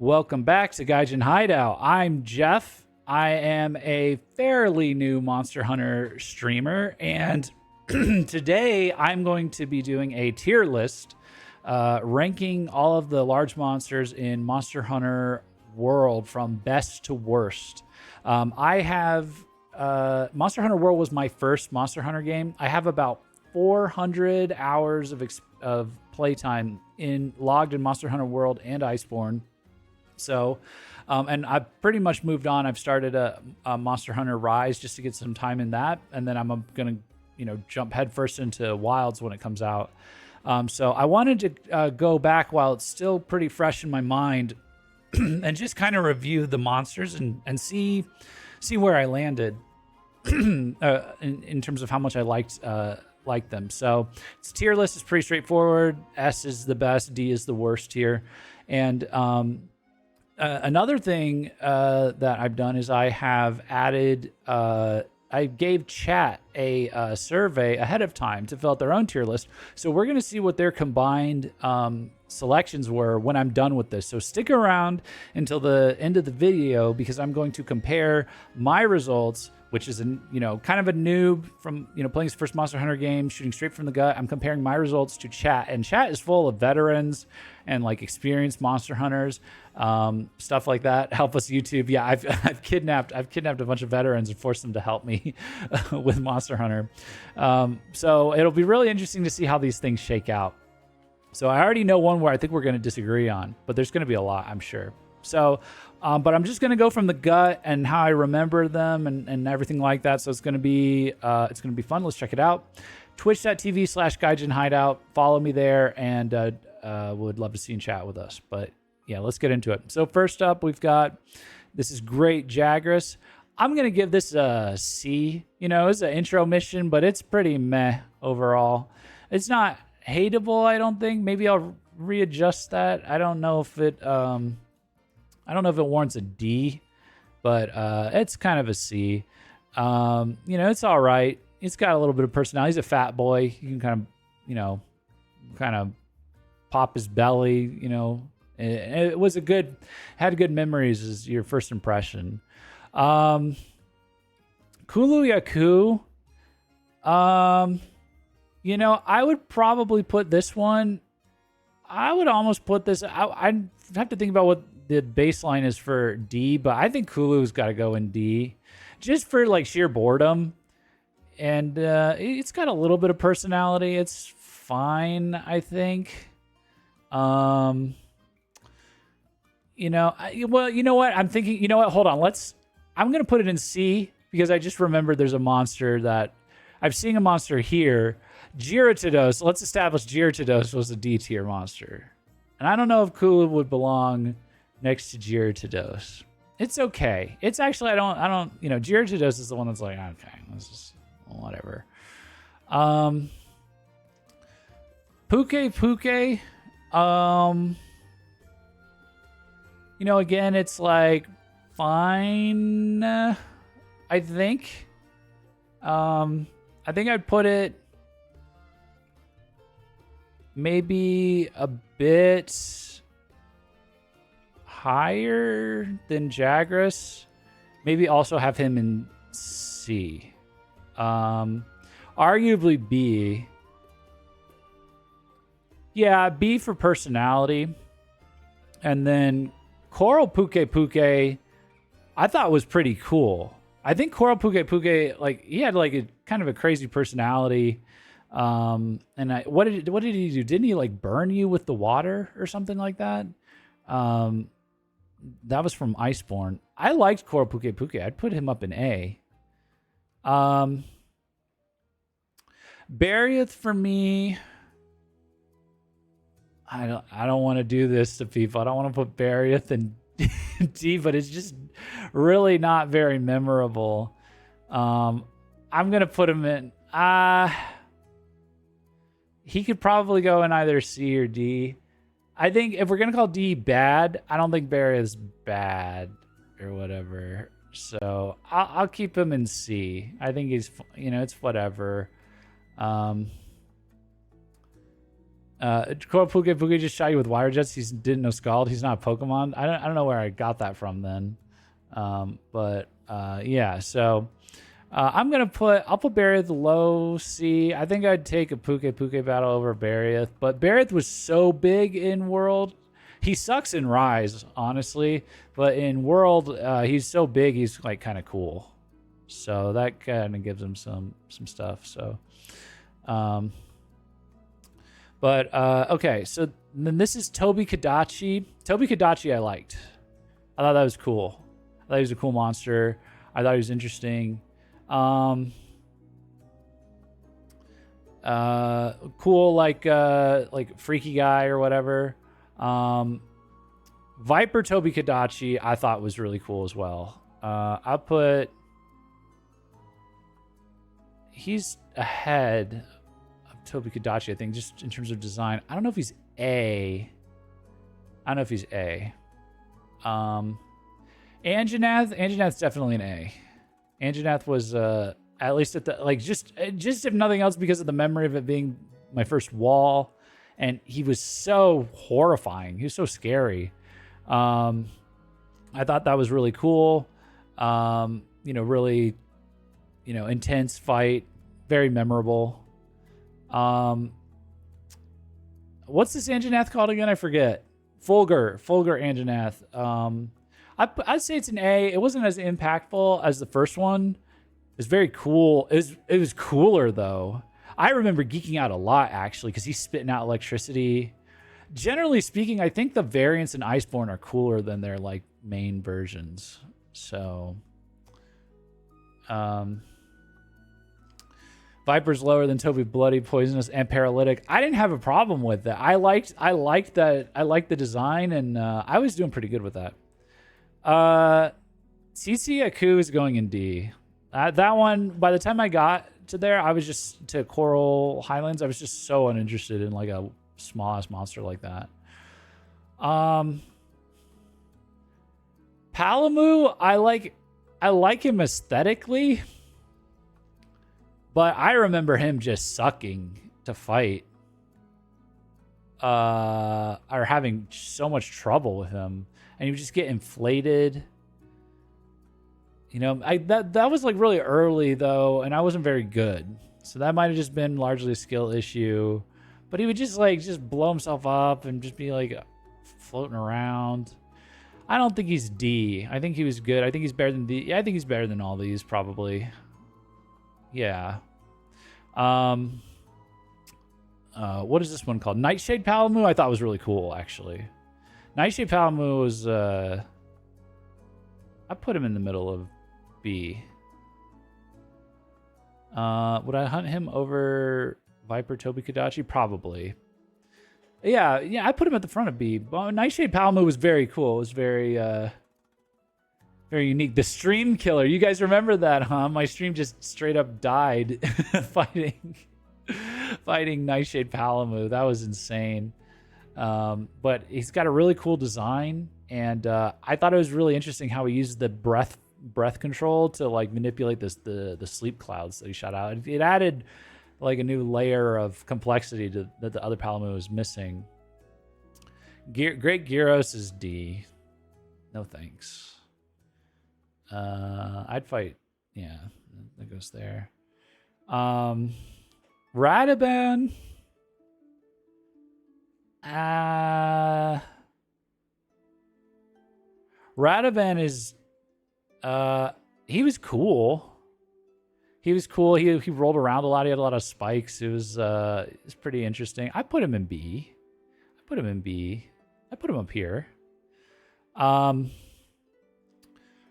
Welcome back to Gaijin Hideout. I'm Jeff. I am a fairly new Monster Hunter streamer, and today I'm going to be doing a tier list ranking all of the large monsters in Monster Hunter World from best to worst. I have Monster Hunter World was my first Monster Hunter game. I have about 400 hours of playtime logged in Monster Hunter World and Iceborne. So, and I've pretty much moved on. I've started a Monster Hunter Rise just to get some time in that, and then I'm gonna, jump headfirst into Wilds when it comes out. So I wanted to go back while it's still pretty fresh in my mind, and just kind of review the monsters and see where I landed in terms of how much I liked them. So its tier list is pretty straightforward. S is the best, D is the worst tier, and another thing that I've done is I have added, I gave chat a survey ahead of time to fill out their own tier list. So we're going to see what their combined selections were when I'm done with this. So stick around until the end of the video because I'm going to compare my results, which is kind of a noob from playing his first Monster Hunter game, shooting straight from the gut. I'm comparing my results to chat, and chat is full of veterans and like experienced Monster Hunters, stuff like that. Help us YouTube. Yeah, I've kidnapped a bunch of veterans and forced them to help me with Monster Hunter. So it'll be really interesting to see how these things shake out. So I already know one where I think we're going to disagree on, but there's going to be a lot, I'm sure. So, but I'm just going to go from the gut and how I remember them and everything like that. So it's going to be fun. Let's check it out. Twitch.tv/Gaijin Hideout. Follow me there, and would love to see you chat with us. But yeah, let's get into it. So first up, we've got, this is great Jagras. I'm going to give this a C. It's an intro mission, but it's pretty meh overall. It's not hateable, I don't think. Maybe I'll readjust that. I don't know if it warrants a D, but it's kind of a C. It's all right. It's got a little bit of personality. He's a fat boy. You can kind of pop his belly. It was had good memories as your first impression. Kulu Yaku. I would probably put this one. I would almost put this. I'd have to think about what the baseline is for D, but I think Kulu's got to go in D, just for like sheer boredom, and it's got a little bit of personality. It's fine, I think. Well, you know what? I'm thinking. You know what? Hold on. I'm gonna put it in C because I just remembered there's a monster that I've seen a monster here. Gyarados. Let's establish Gyarados was a D tier monster, and I don't know if Kulu would belong next to Gyarados. It's okay. It's actually I don't Gyarados is the one that's like, okay, this is whatever. Puke. Again, it's like fine. I think. I think I'd put it maybe a bit higher than Jagras. Maybe also have him in C. Arguably B. Yeah, B for personality. And then Coral Puke I thought was pretty cool. I think Coral Puke like he had like a kind of a crazy personality. And what did he do? Didn't he like burn you with the water or something like that? That was from Iceborne. I liked Coral Puke. I'd put him up in A. Barrieth for me. I don't want to do this to people. I don't want to put Barrieth in D, but it's just really not very memorable. I'm gonna put him in. He could probably go in either C or D. I think if we're gonna call D bad, I don't think Barrieth's bad or whatever. So I'll keep him in C. I think he's it's whatever. Puke just shot you with wire jets. He didn't know Scald. He's not a Pokemon. I don't know where I got that from then. Yeah. So I'll put Barriath low C. I think I'd take a Puke battle over Barriath, but Barriath was so big in World. He sucks in Rise, honestly, but in World, he's so big. He's like kind of cool. So that kind of gives him some stuff. So, okay. So then this is Tobi Kadachi. Tobi Kadachi I liked. I thought that was cool. I thought he was a cool monster. I thought he was interesting. Cool, like freaky guy or whatever. Viper Tobi Kadachi I thought was really cool as well. He's ahead of Tobi Kadachi, I think, just in terms of design. I don't know if he's A. Anjanath's definitely an A. Anjanath was at least at the just if nothing else because of the memory of it being my first wall, and he was so horrifying. He was so scary. I thought that was really cool. Really, intense fight, very memorable. What's this Anjanath called again? I forget. Fulgur Anjanath. I'd say it's an A. It wasn't as impactful as the first one. It's very cool. It was cooler though. I remember geeking out a lot actually because he's spitting out electricity. Generally speaking, I think the variants in Iceborne are cooler than their like main versions. So, Viper's lower than Tobi, bloody, poisonous, and paralytic. I didn't have a problem with that. I liked that. I liked the design, and I was doing pretty good with that. CC Aku is going in D. That one, by the time I got to there, I was just to Coral Highlands. I was just so uninterested in like a small ass monster like that. Palamu, I like him aesthetically, but I remember him just sucking to fight. Or having so much trouble with him. And he would just get inflated. That was like really early though, and I wasn't very good. So that might have just been largely a skill issue. But he would just blow himself up and just be like floating around. I don't think he's D. I think he was good. I think he's better than D. Yeah, I think he's better than all these probably. Yeah. What is this one called? Nightshade Palamu I thought was really cool actually. Nightshade Palamu was I put him in the middle of B. Would I hunt him over Viper Tobi Kadachi? Probably. Yeah, I put him at the front of B. But Nightshade Palamu was very cool. It was very very unique. The stream killer. You guys remember that, huh? My stream just straight up died fighting Nightshade Palamu. That was insane. But he's got a really cool design, and I thought it was really interesting how he used the breath control to like manipulate the sleep clouds that he shot out. It added like a new layer of complexity that the other Palamu was missing. Great Gyros is D. No thanks. I'd fight. Yeah, that goes there. Radaban. Radaban is he was cool. He rolled around a lot. He had a lot of spikes. It was pretty interesting. I put him in B. I put him up here.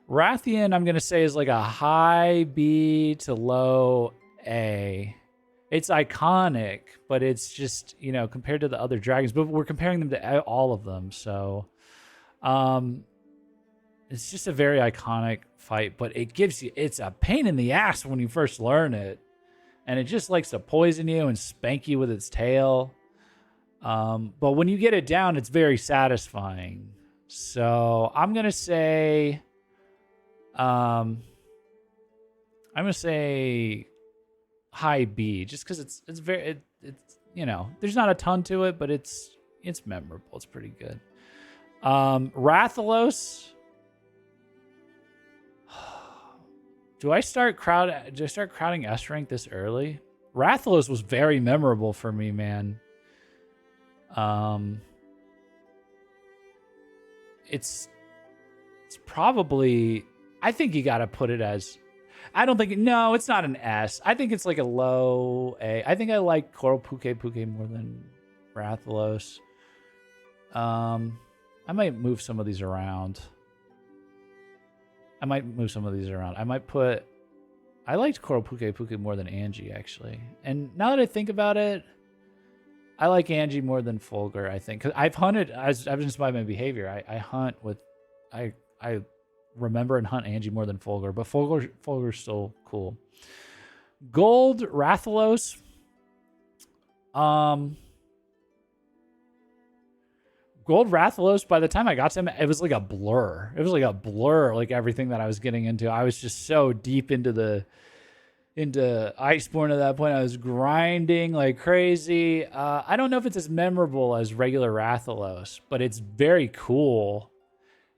Rathian, I'm gonna say, is like a high B to low A. It's iconic, but it's just, compared to the other dragons, but we're comparing them to all of them. So, it's just a very iconic fight, but it's a pain in the ass when you first learn it. And it just likes to poison you and spank you with its tail. But when you get it down, it's very satisfying. So I'm going to say, high B, just because it's you know, there's not a ton to it, but it's memorable. It's pretty good. Rathalos. Do I start crowding S rank this early? Rathalos was very memorable for me, man. It's probably, I think you got to put it as, I don't think, no, it's not an S. I think it's like a low A. I think I like Coral Puke more than Rathalos. I might move some of these around. I might put, I liked Coral Puke more than Angie, actually. And now that I think about it, I like Angie more than Fulgur, I think. Because I've hunted, as evidenced by my behavior, I hunt with, I remember and hunt Angie more than Fulgur, but Fulgur's still cool. Gold Rathalos. Gold Rathalos, by the time I got to him, it was like a blur. Like everything that I was getting into. I was just so deep into Iceborne at that point. I was grinding like crazy. I don't know if it's as memorable as regular Rathalos, but it's very cool.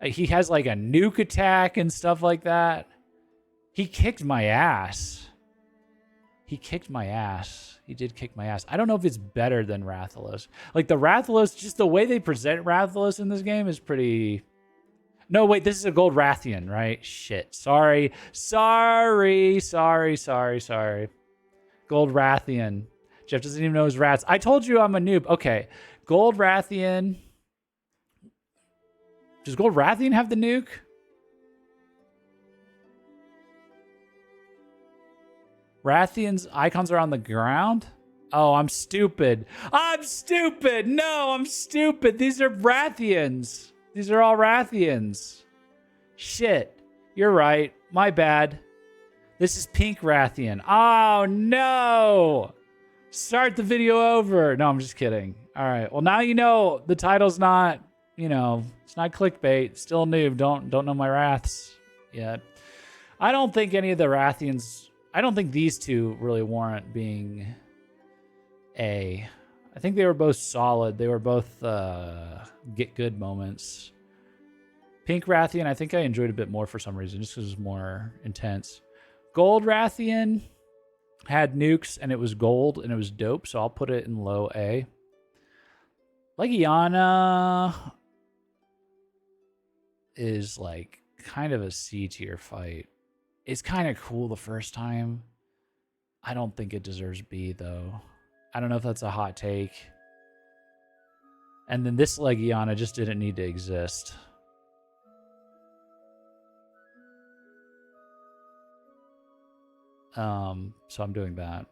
He has like a nuke attack and stuff like that. He kicked my ass. He did kick my ass. I don't know if it's better than Rathalos. Like the Rathalos, just the way they present Rathalos in this game is pretty... No, wait, this is a Gold Rathian, right? Shit. Sorry. Gold Rathian. Jeff doesn't even know his rats. I told you I'm a noob. Okay. Gold Rathian. Does Gold Rathian have the nuke? Rathian's icons are on the ground? Oh, I'm stupid. No, I'm stupid. These are Rathians. These are all Rathians. Shit. You're right. My bad. This is Pink Rathian. Oh, no. Start the video over. No, I'm just kidding. All right. Well, now you know the title's not, you know, it's not clickbait. Still noob. Don't know my Wraths yet. I don't think any of the Rathians... I don't think these two really warrant being A. I think they were both solid. They were both get good moments. Pink Rathian, I think I enjoyed a bit more for some reason, just because it was more intense. Gold Rathian had nukes, and it was gold, and it was dope, so I'll put it in low A. Legiana is like kind of a C tier fight. It's kind of cool the first time. I don't think it deserves B, though. I don't know if that's a hot take. And then this Legiana just didn't need to exist. So I'm doing that.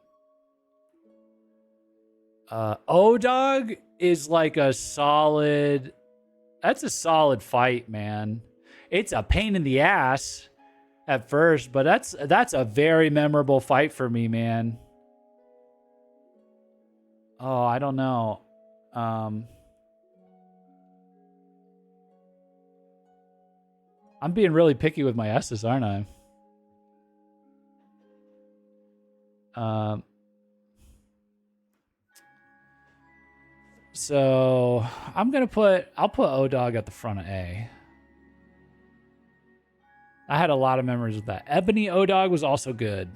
O-Dog is like a solid... That's a solid fight, man. It's a pain in the ass at first, but that's a very memorable fight for me, man. Oh, I don't know. I'm being really picky with my S's, aren't I? So I'll put O-Dog at the front of A. I had a lot of memories with that. Ebony O-Dog was also good.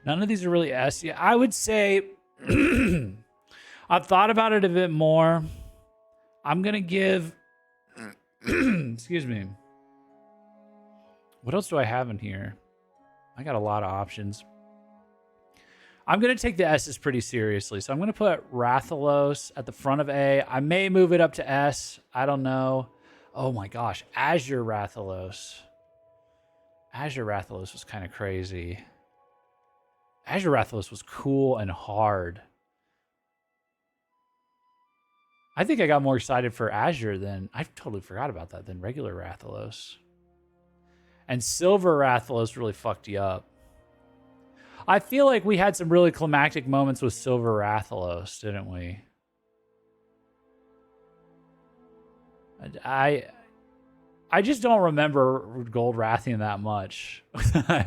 None of these are really S. Yeah, I would say I've thought about it a bit more. I'm going to give... Excuse me. What else do I have in here? I got a lot of options. I'm going to take the S's pretty seriously. So I'm going to put Rathalos at the front of A. I may move it up to S. I don't know. Oh my gosh. Azure Rathalos. Azure Rathalos was kind of crazy. Azure Rathalos was cool and hard. I think I got more excited for Azure than... I totally forgot about that, than regular Rathalos. And Silver Rathalos really fucked you up. I feel like we had some really climactic moments with Silver Rathalos, didn't we? I just don't remember Gold Rathian that much. I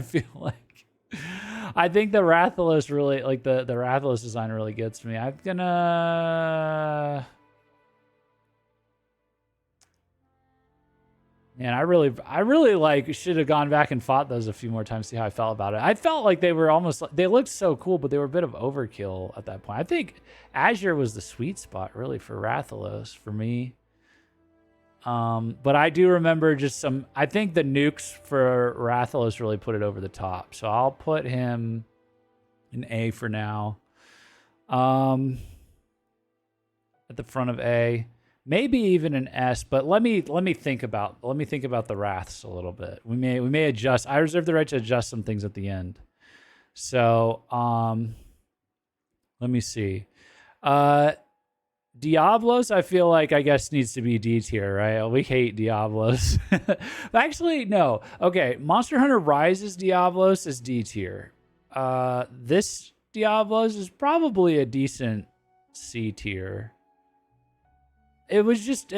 I think the Rathalos really, like the Rathalos design really gets me. I'm gonna... Man, I really like should have gone back and fought those a few more times, see how I felt about it. I felt like they were almost, they looked so cool, but they were a bit of overkill at that point. I think Azure was the sweet spot really for Rathalos for me. But I do remember just some, I think the nukes for Rathalos really put it over the top. So I'll put him in A for now. At the front of A. Maybe even an S, but let me think about the Wraths a little bit. We may adjust. I reserve the right to adjust some things at the end. So let me see. Diablos, I feel like I guess needs to be D tier, right? We hate Diablos. Actually, no. Okay, Monster Hunter Rises Diablos is D tier. This Diablos is probably a decent C tier. It was just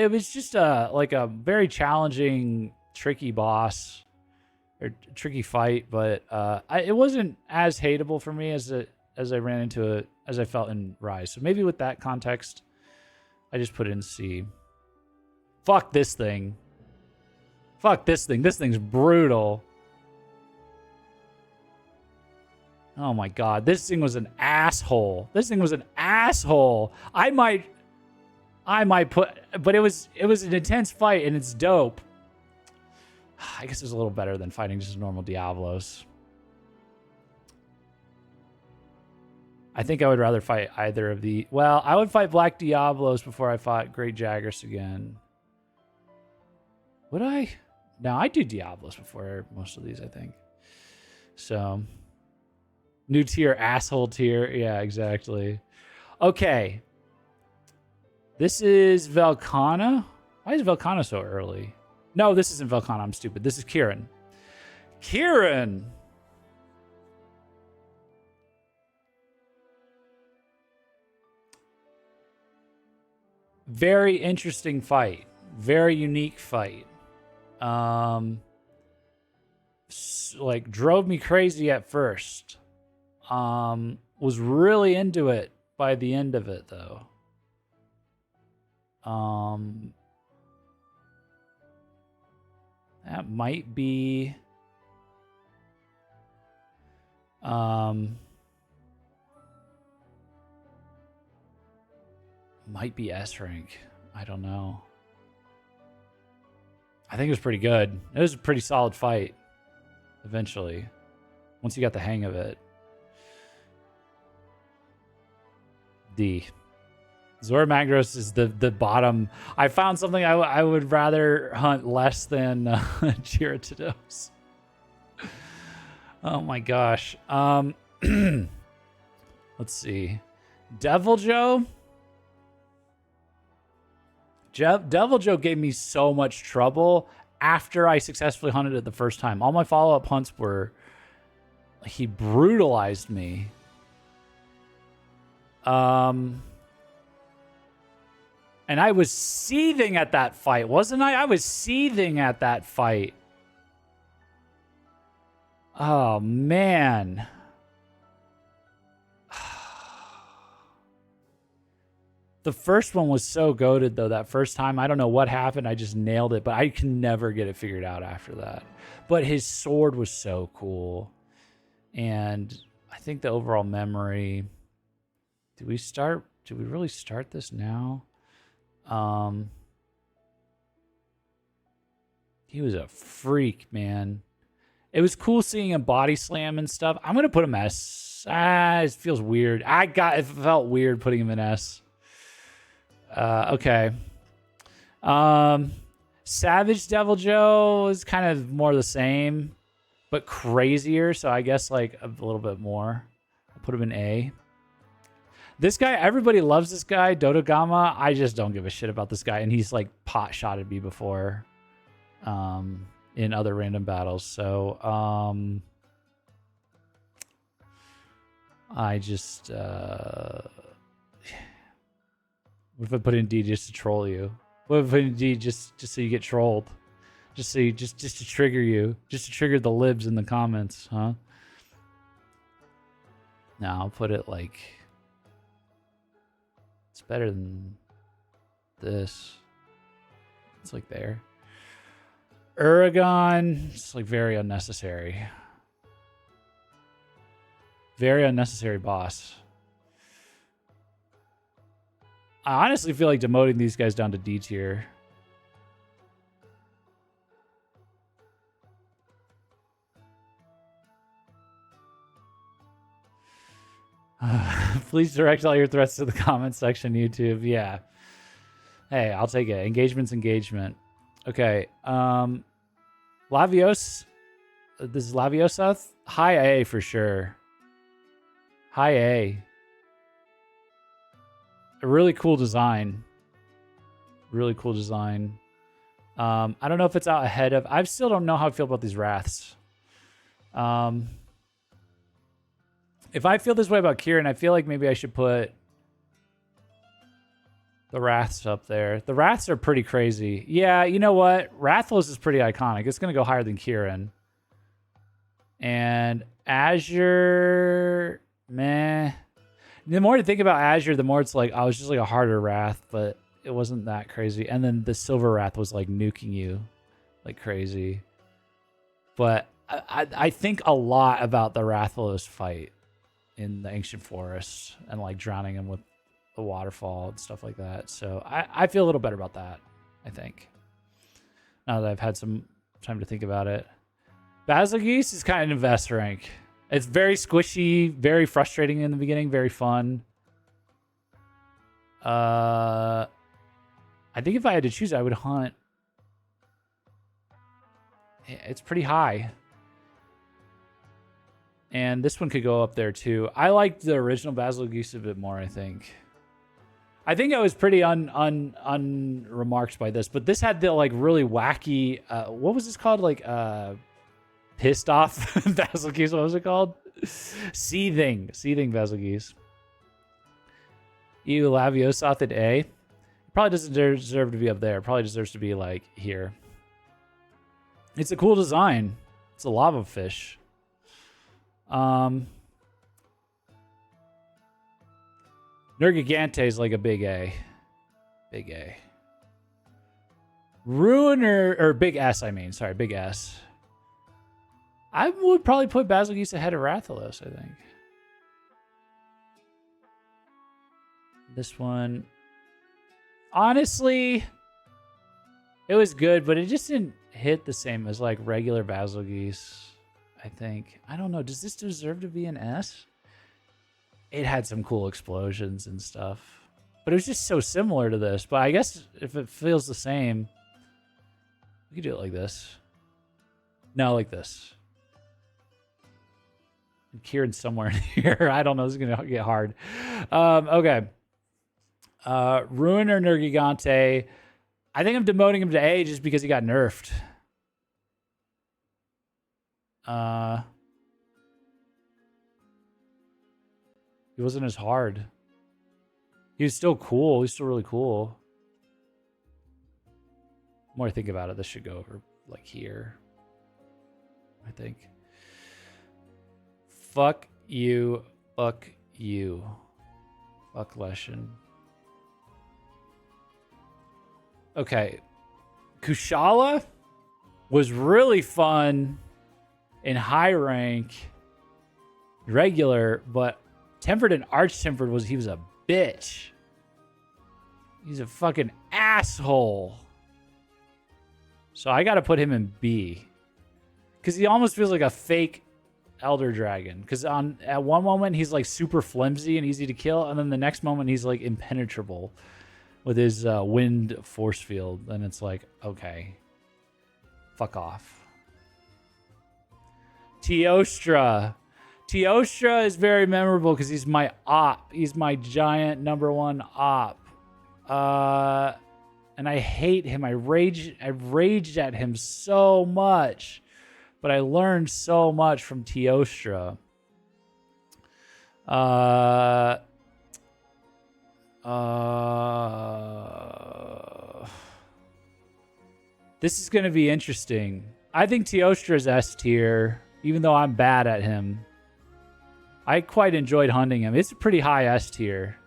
like a very challenging, tricky boss or tricky fight, but it wasn't as hateable for me as I ran into it as I felt in Rise. So maybe with that context, I just put it in C. Fuck this thing. Fuck this thing. This thing's brutal. Oh my god, this thing was an asshole. This thing was an asshole. I might put, but it was an intense fight and it's dope. I guess it's a little better than fighting just normal Diablos. I think I would rather fight either of the, well, I would fight Black Diablos before I fought Great Jagras again. Would I? No, I do Diablos before most of these, I think. So, new tier, asshole tier. Yeah, exactly. Okay. This is Velkhana. Why is Velkhana so early? No, this isn't Velkhana. I'm stupid. This is Kieran. Kieran! Very interesting fight. Very unique fight. Like, drove me crazy at first. Was really into it by the end of it, though. That might be S rank. I don't know. I think it was pretty good. It was a pretty solid fight eventually, once you got the hang of it. D. Zora Magros is the bottom. I found something I would rather hunt less than Giratidos. Oh my gosh. Let's see. Devil Joe. Devil Joe gave me so much trouble after I successfully hunted it the first time. All my follow-up hunts were, he brutalized me. And I was seething at that fight, wasn't I? I was seething at that fight. Oh, man. The first one was so goated, though, that first time. I don't know what happened. I just nailed it, but I can never get it figured out after that. But his sword was so cool. And I think the overall memory... Did we really start this now? He was a freak, man. It was cool seeing him body slam and stuff. I'm gonna put him S. It feels weird. It felt weird putting him in S. Okay. Savage Devil Joe is kind of more the same, but crazier. So I guess like a little bit more. I'll put him in A. This guy, everybody loves this guy, Dodogama. I just don't give a shit about this guy. And he's like pot-shotted me before in other random battles. So I just... what if I put in D just to troll you? What if I put in D just so you get trolled? Just to trigger you. Just to trigger the libs in the comments, huh? No, I'll put it like... It's better than this. It's like there. Uragon, it's like very unnecessary. Very unnecessary boss. I honestly feel like demoting these guys down to D tier. Please direct all your threats to the comment section, YouTube. Yeah. Hey, I'll take it. Engagement's engagement. Okay. Lavios. This is Laviosa. High A for sure. High A. A really cool design. Really cool design. I don't know if it's out ahead of... I still don't know how I feel about these Wraths. If I feel this way about Kieran, I feel like maybe I should put the Wraths up there. The Wraths are pretty crazy. Yeah, you know what? Rathalos is pretty iconic. It's going to go higher than Kieran. And Azure, meh. The more to think about Azure, the more it's like, oh, it's just like a harder Wrath, but it wasn't that crazy. And then the Silver Wrath was like nuking you like crazy. But I think a lot about the Rathalos fight in the Ancient Forest and like drowning him with the waterfall and stuff like that. So I feel a little better about that, I think. Now that I've had some time to think about it. Basilgeuse is kind of an invest rank. It's very squishy, very frustrating in the beginning, very fun. I think if I had to choose, I would hunt. It's pretty high. And this one could go up there too. I liked the original Basilgeuse a bit more, I think. I think I was pretty unremarked by this, but this had the like really wacky, what was this called? Like pissed off Basilgeuse, what was it called? Seething Basilgeuse. Ew, Laviosoth at A. Probably doesn't deserve to be up there. Probably deserves to be like here. It's a cool design. It's a lava fish. Nergigante is like a big A. Big A. Ruiner, or big S, I mean. Sorry, big S. I would probably put Basilgeuse ahead of Rathalos, I think. This one. Honestly, it was good, but it just didn't hit the same as like regular Basilgeuse, I think. I don't know. Does this deserve to be an S? It had some cool explosions and stuff. But it was just so similar to this. But I guess if it feels the same, we could do it like this. No, like this. And Kieran's somewhere in here. I don't know. This is going to get hard. Okay. Ruiner Nergigante. I think I'm demoting him to A just because he got nerfed. He wasn't as hard. He was still cool. He's still really cool. The more I think about it, this should go over like here, I think. Fuck you. Fuck you. Fuck Leshen. Okay. Kushala was really fun in high rank, regular, but Tempered and Arch-Tempered he was a bitch. He's a fucking asshole. So I gotta put him in B. Because he almost feels like a fake Elder Dragon. Because at one moment he's like super flimsy and easy to kill, and then the next moment he's like impenetrable with his wind force field. And it's like, okay. Fuck off. Teostra. Teostra is very memorable because he's my op. He's my giant #1 op. And I hate him. I've raged at him so much. But I learned so much from Teostra. This is going to be interesting. I think Teostra is S tier, even though I'm bad at him. I quite enjoyed hunting him. It's a pretty high S tier.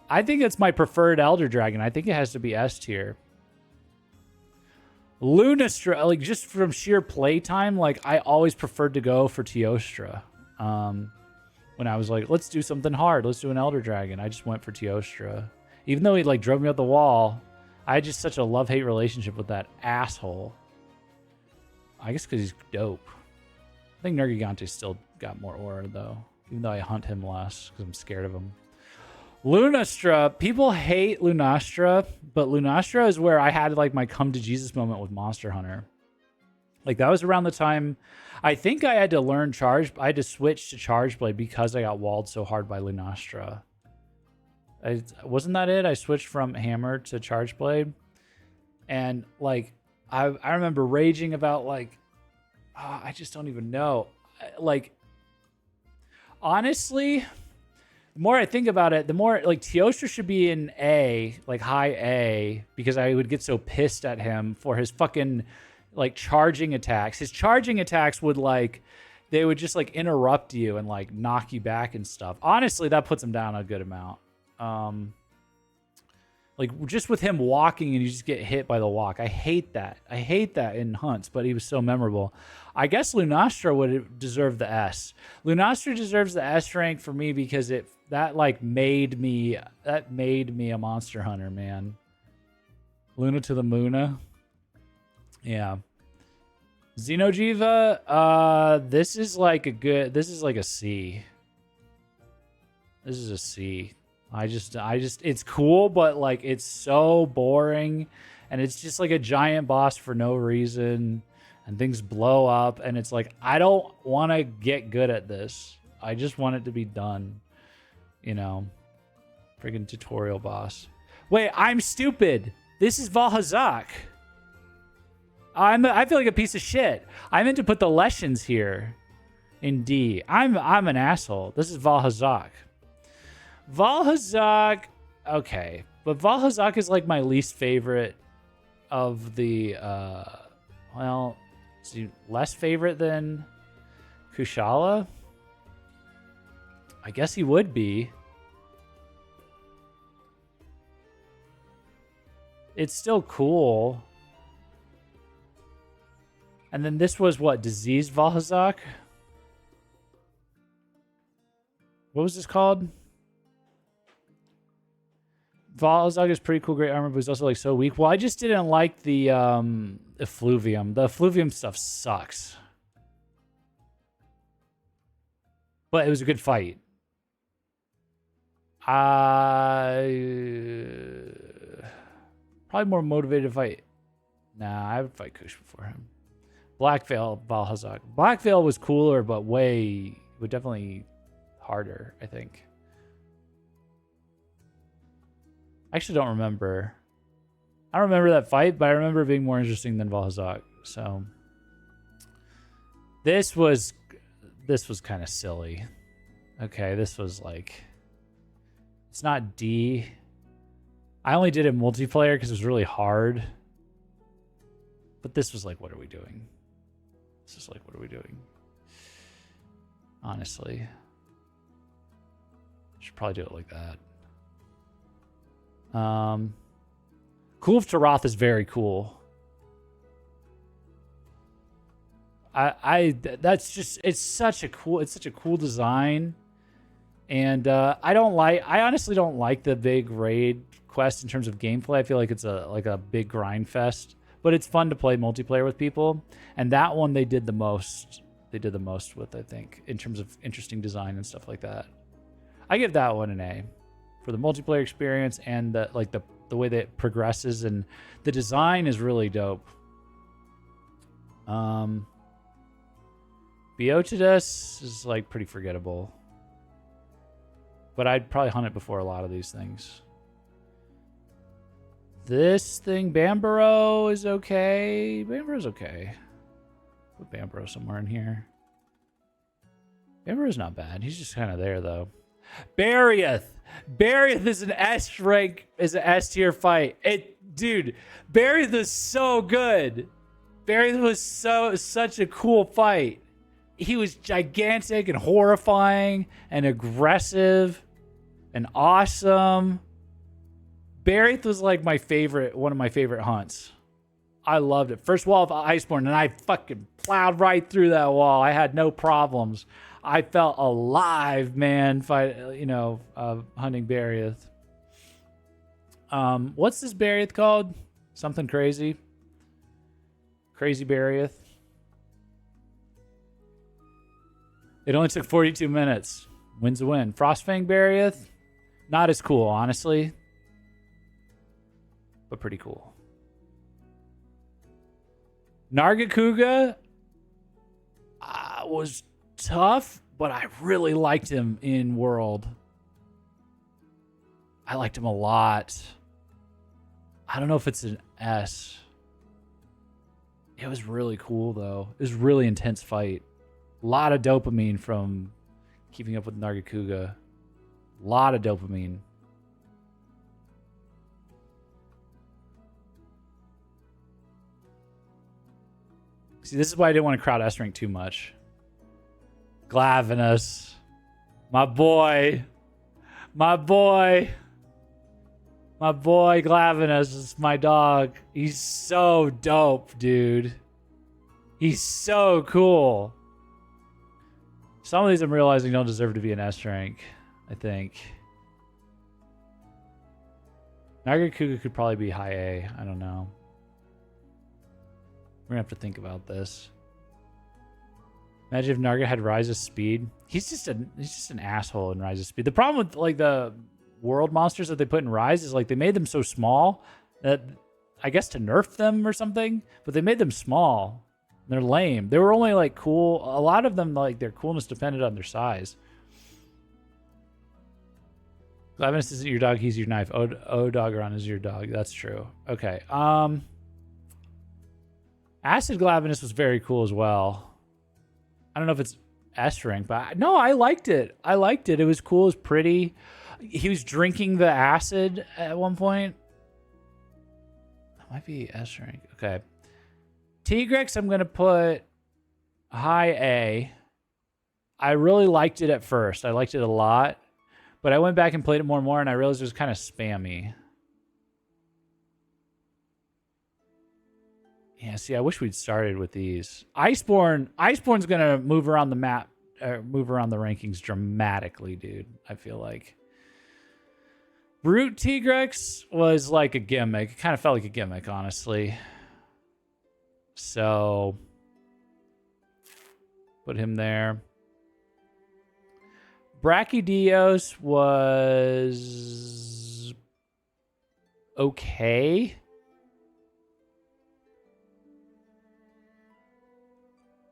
I think it's my preferred Elder Dragon. I think it has to be S tier. Lunastra, like just from sheer playtime, like I always preferred to go for Teostra. When I was like, let's do something hard. Let's do an Elder Dragon. I just went for Teostra. Even though he like drove me up the wall, I had just such a love-hate relationship with that asshole. I guess because he's dope. I think Nergigante's still got more aura though, even though I hunt him less because I'm scared of him. Lunastra, people hate Lunastra, but Lunastra is where I had like my come to Jesus moment with Monster Hunter. Like that was around the time I think I had to learn I had to switch to Charge Blade because I got walled so hard by Lunastra. Wasn't that it? I switched from Hammer to Charge Blade. And like I remember raging about like I just don't even know. Like honestly, the more I think about it, the more like Teostra should be in A, like high A, because I would get so pissed at him for his fucking like charging attacks. His charging attacks would like, they would just like interrupt you and like knock you back and stuff. Honestly, that puts him down a good amount. Like just with him walking and you just get hit by the walk. I hate that. I hate that in hunts, but he was so memorable. I guess Lunastra would deserve the S. Lunastra deserves the S rank for me because that made me a monster hunter, man. Luna to the Moona. Yeah. Xenojiva, this is like a C. This is a C. I just, it's cool, but like it's so boring, and it's just like a giant boss for no reason, and things blow up, and it's like I don't want to get good at this. I just want it to be done, you know. Friggin' tutorial boss. Wait, I'm stupid. This is Valhazak. I feel like a piece of shit. I meant to put the Leshens here in D. I'm an asshole. This is Valhazak. Valhazak, okay, but Valhazak is like my least favorite of the, well, is he less favorite than Kushala? I guess he would be. It's still cool. And then this was what, Diseased Valhazak? What was this called? Valhazak is pretty cool, great armor, but he's also like so weak. Well, I just didn't like the effluvium. The effluvium stuff sucks. But it was a good fight. Probably more motivated to fight. Nah, I would fight Kush before him. Black Veil, Valhazak. Black Veil was cooler, but definitely harder, I think. I actually don't remember. I don't remember that fight, but I remember it being more interesting than Valhazak. So this was kind of silly. Okay, this was like, it's not D. I only did it multiplayer because it was really hard. But this was like, what are we doing? This is like, what are we doing? Honestly. Should probably do it like that. Kulf Taroth is very cool. That's just, it's such a cool design. And I honestly don't like the big raid quest in terms of gameplay. I feel like it's a big grind fest, but it's fun to play multiplayer with people. And that one they did the most with, I think, in terms of interesting design and stuff like that. I give that one an A for the multiplayer experience and the way that it progresses, and the design is really dope. Beotidus is like pretty forgettable, but I'd probably hunt it before a lot of these things. This thing, Bambaro, is okay. Bambaro's okay. Put Bambaro somewhere in here. Bambaro's not bad. He's just kind of there, though. Bariath is an S rank, is an S tier fight. Dude, Bariath is so good. Bariath was such a cool fight. he was gigantic and horrifying and aggressive and awesome. Barith was like one of my favorite hunts. I loved it. First wall of Iceborne, and I fucking plowed right through that wall. I had no problems. I felt alive, man, hunting Barith. What's this Barith called? Something crazy. Crazy Barith. It only took 42 minutes. Win's a win. Frostfang Barith, not as cool, honestly, but pretty cool. Nargacuga was tough, but I really liked him in World. I liked him a lot. I don't know if it's an S. It was really cool, though. It was a really intense fight. A lot of dopamine from keeping up with Nargacuga. A lot of dopamine. See, this is why I didn't want to crowd S rank too much. Glavinus. My boy. My boy. My boy Glavinus is my dog. He's so dope, dude. He's so cool. Some of these I'm realizing don't deserve to be an S rank, I think. Nargacuga could probably be high A. I don't know. We're gonna have to think about this. Imagine if Narga had Rise's speed. He's just an asshole in Rise's speed. The problem with like the world monsters that they put in Rise is like they made them so small that I guess to nerf them or something, but they made them small. They're lame. They were only like cool. A lot of them, like their coolness depended on their size. Glavinus isn't your dog, he's your knife. Odogaron is your dog. That's true. Okay. Acid Glavinus was very cool as well. I don't know if it's S rank, but no, I liked it. I liked it. It was cool. It was pretty. He was drinking the acid at one point. That might be S rank. Okay. Tigrex, I'm going to put high A. I really liked it at first. I liked it a lot. But I went back and played it more and more, and I realized it was kind of spammy. Yeah, see, I wish we'd started with these. Iceborne's going to move around the map, move around the rankings dramatically, dude, I feel like. Brute Tigrex was like a gimmick. It kind of felt like a gimmick, honestly. So, put him there. Brachydios was okay.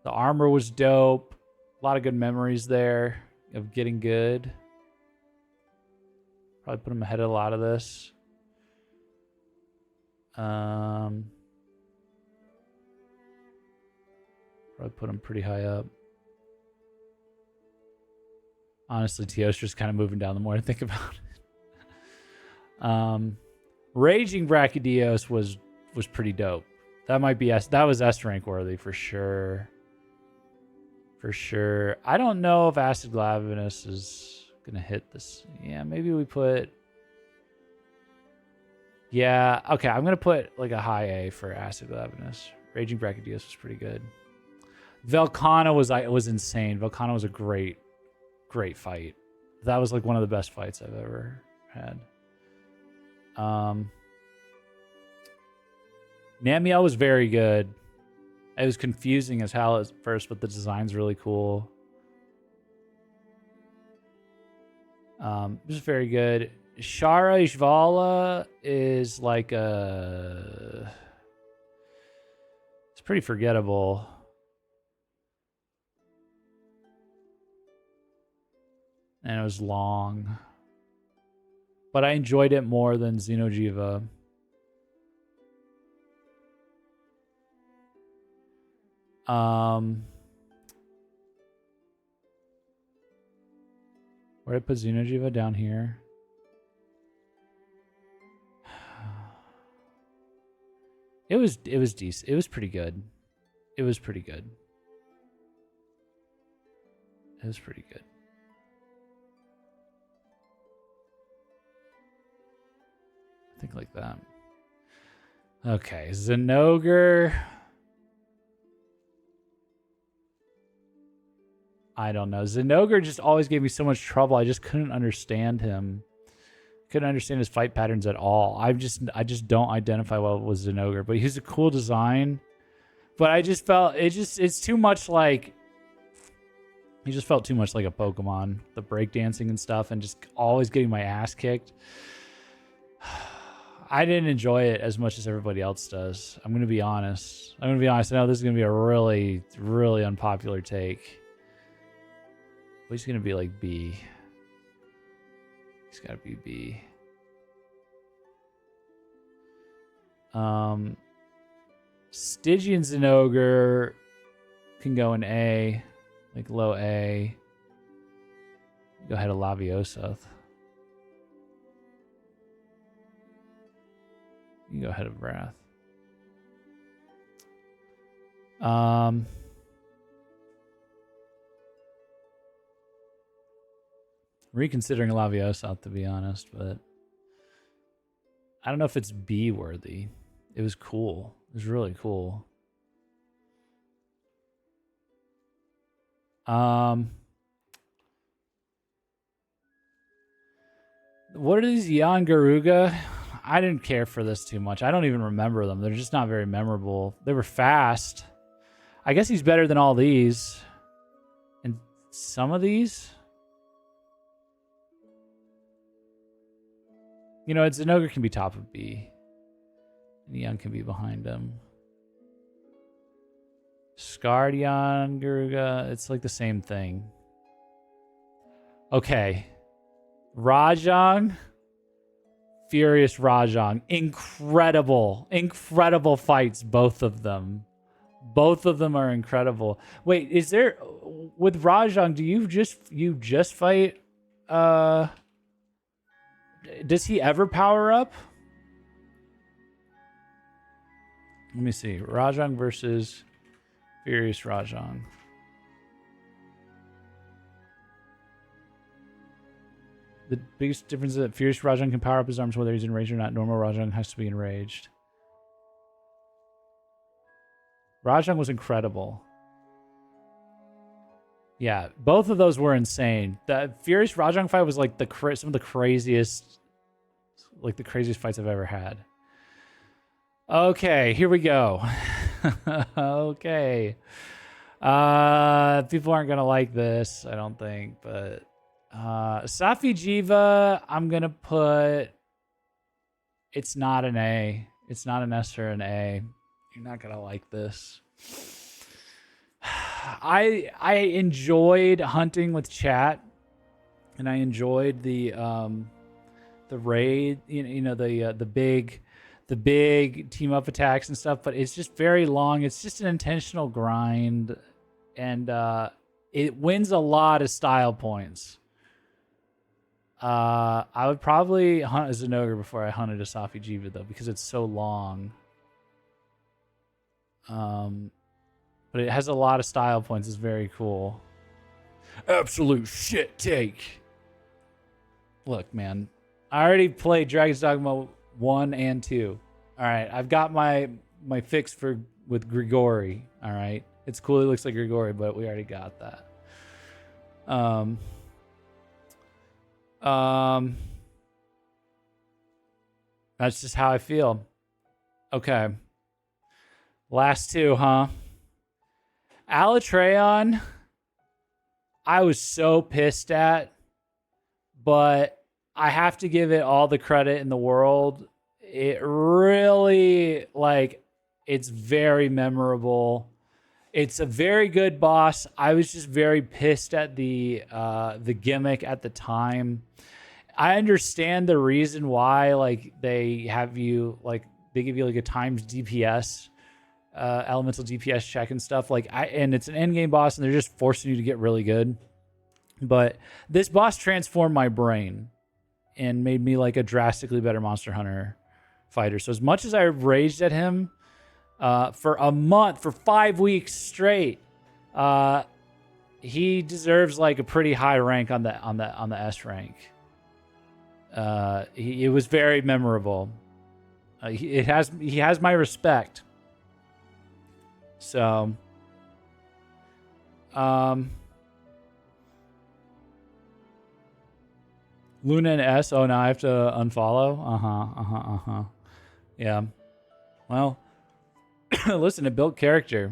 The armor was dope. A lot of good memories there of getting good. Probably put him ahead of a lot of this. Probably put him pretty high up. Honestly, Teostra's kind of moving down the more I think about it. Raging Brachydios was pretty dope. That might be S. That was S rank worthy for sure. For sure. I don't know if Acid Glavinus is gonna hit this. Yeah, maybe we put. Yeah, okay. I'm gonna put like a high A for Acid Glavinus. Raging Brachydios was pretty good. Velkhana was insane. Velkhana was a great fight. That was like one of the best fights I've ever had. Namiel was very good. It was confusing as hell at first, but the design's really cool. It was very good. Shara Ishvala is like a... It's pretty forgettable. And it was long. But I enjoyed it more than Xenojiva. Where did I put Xenojiva? Down here. It was decent. It was pretty good. It was pretty good. It was pretty good. I think like that. Okay, Zinogre. I don't know. Zinogre just always gave me so much trouble. I just couldn't understand him. Couldn't understand his fight patterns at all. I just don't identify well with Zinogre. But he's a cool design. But I just felt it's too much like, he just felt too much like a Pokemon. The breakdancing and stuff, and just always getting my ass kicked. I didn't enjoy it as much as everybody else does. I'm gonna be honest. I know this is gonna be a really, really unpopular take. But he's gonna be like B. He's gotta be B. Stygian Zinogre can go in A, like low A. Go ahead of Laviosa. You can go ahead of Wrath. Reconsidering Laviosa, to be honest, but I don't know if it's B worthy. It was cool. It was really cool. What are these Yangaruga? I didn't care for this too much. I don't even remember them. They're just not very memorable. They were fast. I guess he's better than all these. And some of these? You know, Zinogre can be top of B. And Young can be behind him. Scarred Yangaruga. It's like the same thing. Okay. Rajang. Furious Rajang. Incredible fights, both of them. Both of them are incredible. Wait, is there, with Rajang, do you just fight, does he ever power up? Let me see. Rajang versus Furious Rajang. The biggest difference is that Furious Rajang can power up his arms whether he's enraged or not. Normal Rajang has to be enraged. Rajang was incredible. Yeah, both of those were insane. The Furious Rajang fight was like some of the craziest, like the craziest fights I've ever had. Okay, here we go. Okay. People aren't gonna like this, I don't think, but Safi Jiva, I'm gonna put, it's not an A. It's not an S or an A. You're not gonna like this. I enjoyed hunting with chat, and I enjoyed the raid, the big team up attacks and stuff, but it's just very long. It's just an intentional grind, and it wins a lot of style points. I would probably hunt a Zinogre before I hunted a Safi Jiva, though, because it's so long. But it has a lot of style points. It's very cool. Absolute shit take. Look, man, I already played Dragon's Dogma 1 and 2. All right, I've got my fix with Grigori. All right, it's cool. It looks like Grigori, but we already got that. That's just how I feel. Okay. Last two, huh? Alatreon, I was so pissed at, but I have to give it all the credit in the world. It really, it's very memorable. It's a very good boss. I was just very pissed at the gimmick at the time. I understand the reason why, they have you, they give you a times DPS, elemental DPS check and stuff. And it's an end game boss, and they're just forcing you to get really good. But this boss transformed my brain and made me a drastically better Monster Hunter fighter. So as much as I raged at him for a month, for 5 weeks straight, he deserves like a pretty high rank on the S rank. It was very memorable. He has my respect. So, Luna and S. Oh, now I have to unfollow. Yeah. Well, listen, it built character.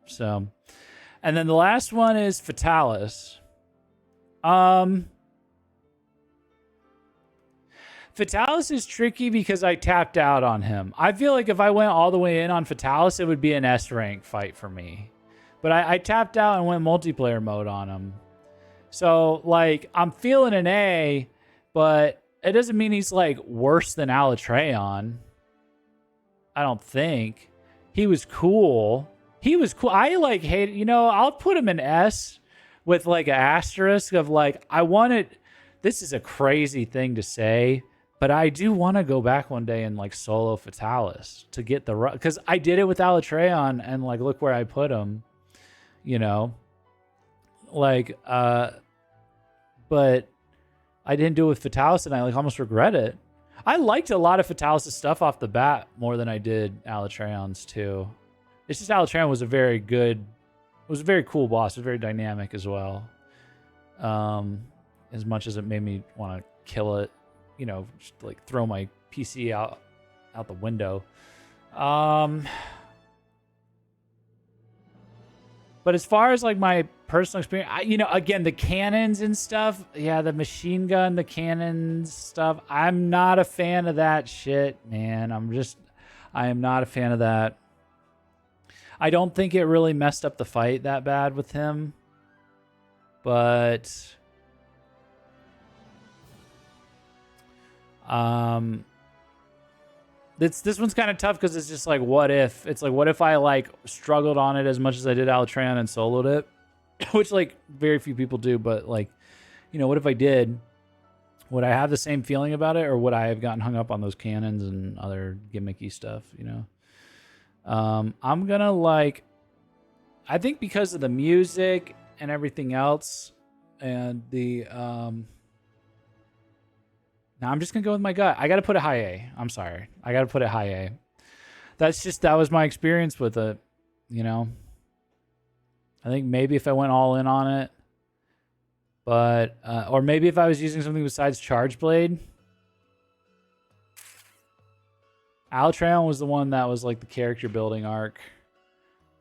So, and then the last one is Fatalis. Fatalis is tricky because I tapped out on him. I feel like if I went all the way in on Fatalis, it would be an S rank fight for me. But I tapped out and went multiplayer mode on him. So, like, I'm feeling an A, but it doesn't mean he's, like, worse than Alatreon. I don't think. He was cool. He was cool. I, like, hate, you know, I'll put him in S with, like, an asterisk of, like, I wanted, this is a crazy thing to say, but I do want to go back one day and, like, solo Fatalis to get the, because I did it with Alatreon, and, like, look where I put him, you know? Like, but I didn't do it with Fatalis, and I like almost regret it. I liked a lot of Fatalis' stuff off the bat more than I did Alatreon's too. It's just Alatreon was a very cool boss. It was very dynamic as well. As much as it made me want to kill it, you know, just like throw my PC out the window. But as far as like my personal experience, you know, again, the cannons and stuff, yeah, the machine gun, the cannons stuff, I'm not a fan of that shit, man. I am not a fan of that. I don't think it really messed up the fight that bad with him. But this one's kind of tough because it's just like, what if? It's like, what if I like struggled on it as much as I did Alatreon and soloed it? Which like very few people do, but like, you know, what if I did? Would I have the same feeling about it, or would I have gotten hung up on those cannons and other gimmicky stuff, you know? I'm gonna like, I think because of the music and everything else and the, now I'm just going to go with my gut. I got to put it high A. I'm sorry. I got to put it high A. That was my experience with it, you know? I think maybe if I went all in on it, but, or maybe if I was using something besides Charge Blade. Alatreon was the one that was like the character building arc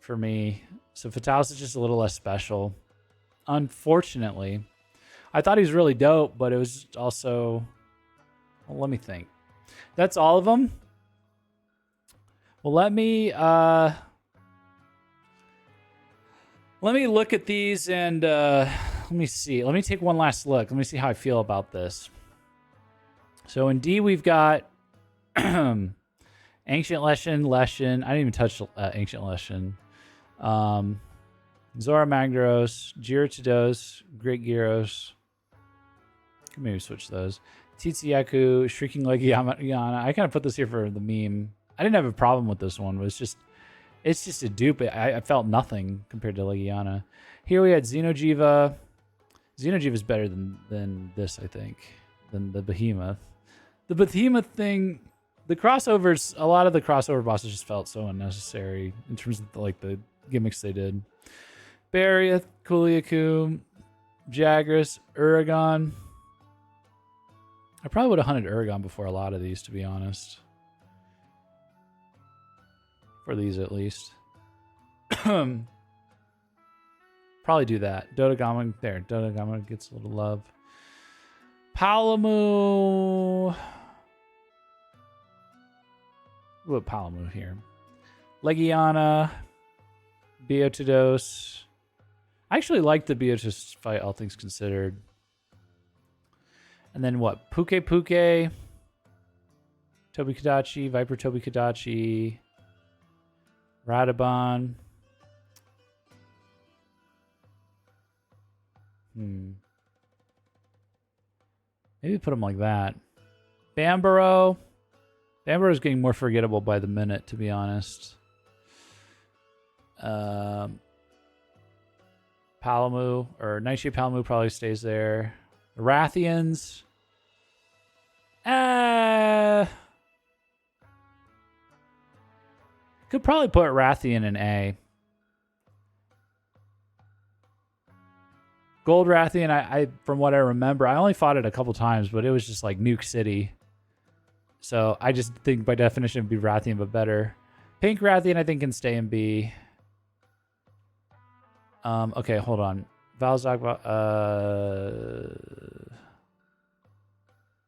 for me. So Fatalis is just a little less special. Unfortunately. I thought he was really dope, but it was also... Well, let me think. That's all of them. Well, let me look at these and let me see. Let me take one last look. Let me see how I feel about this. So in D, we've got Ancient Leshen. I didn't even touch Ancient Leshen. Zora Magdaros, Gyarados, Great Gyros. Could maybe switch those. Titsyaku, Shrieking Legiana. I kind of put this here for the meme. I didn't have a problem with this one. It's just a dupe. I felt nothing compared to Legiana. Here we had Xenojiva. Xenojiva is better than this, I think, than the Behemoth. The Behemoth thing, the crossovers, a lot of the crossover bosses just felt so unnecessary in terms of the gimmicks they did. Barriath, Kuliaku, Jagras, Uragon. I probably would have hunted Uragon before a lot of these, to be honest. For these, at least. Probably do that. Dodogama, there. Dodogama gets a little love. Palamu. We'll put Palamu here. Legiana. Biotidos. I actually liked the Biotis fight, all things considered. And then what? Puke, Tobi-Kadachi, Viper Tobi-Kadachi, Radabon. Maybe put him like that. Bambaro. Bambaro's getting more forgettable by the minute, to be honest. Palamu, or Nightshade Palamu probably stays there. Rathians. Could probably put Rathian in A. Gold Rathian, I from what I remember, I only fought it a couple times, but it was just like Nuke City. So I just think by definition it'd be Rathian, but better. Pink Rathian, I think, can stay in B. Okay, hold on. Valzak,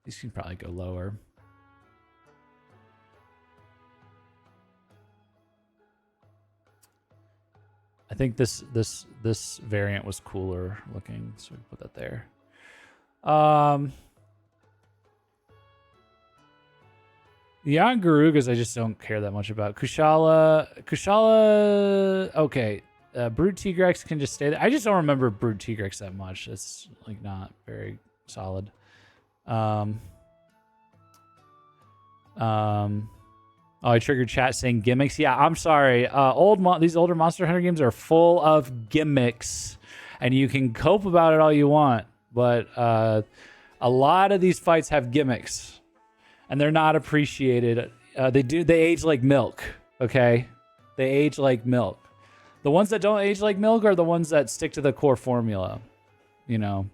these can probably go lower. I think this variant was cooler looking, so we put that there. The young Garugas I just don't care that much about. Kushala, okay. Brute Tigrex can just stay there. I just don't remember Brute Tigrex that much. It's like not very solid. Oh, I triggered chat saying gimmicks. Yeah, I'm sorry. These older Monster Hunter games are full of gimmicks, and you can cope about it all you want, but a lot of these fights have gimmicks, and they're not appreciated. They age like milk. Okay, they age like milk. The ones that don't age like milk are the ones that stick to the core formula. You know,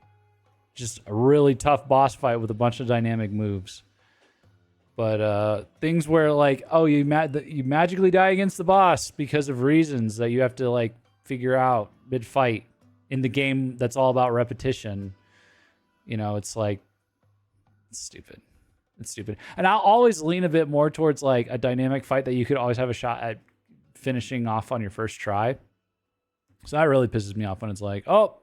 just a really tough boss fight with a bunch of dynamic moves. But things where like, oh, you magically die against the boss because of reasons that you have to like figure out mid-fight in the game that's all about repetition. You know, it's like, it's stupid. It's stupid. And I'll always lean a bit more towards like a dynamic fight that you could always have a shot at finishing off on your first try. So that really pisses me off when it's like, oh,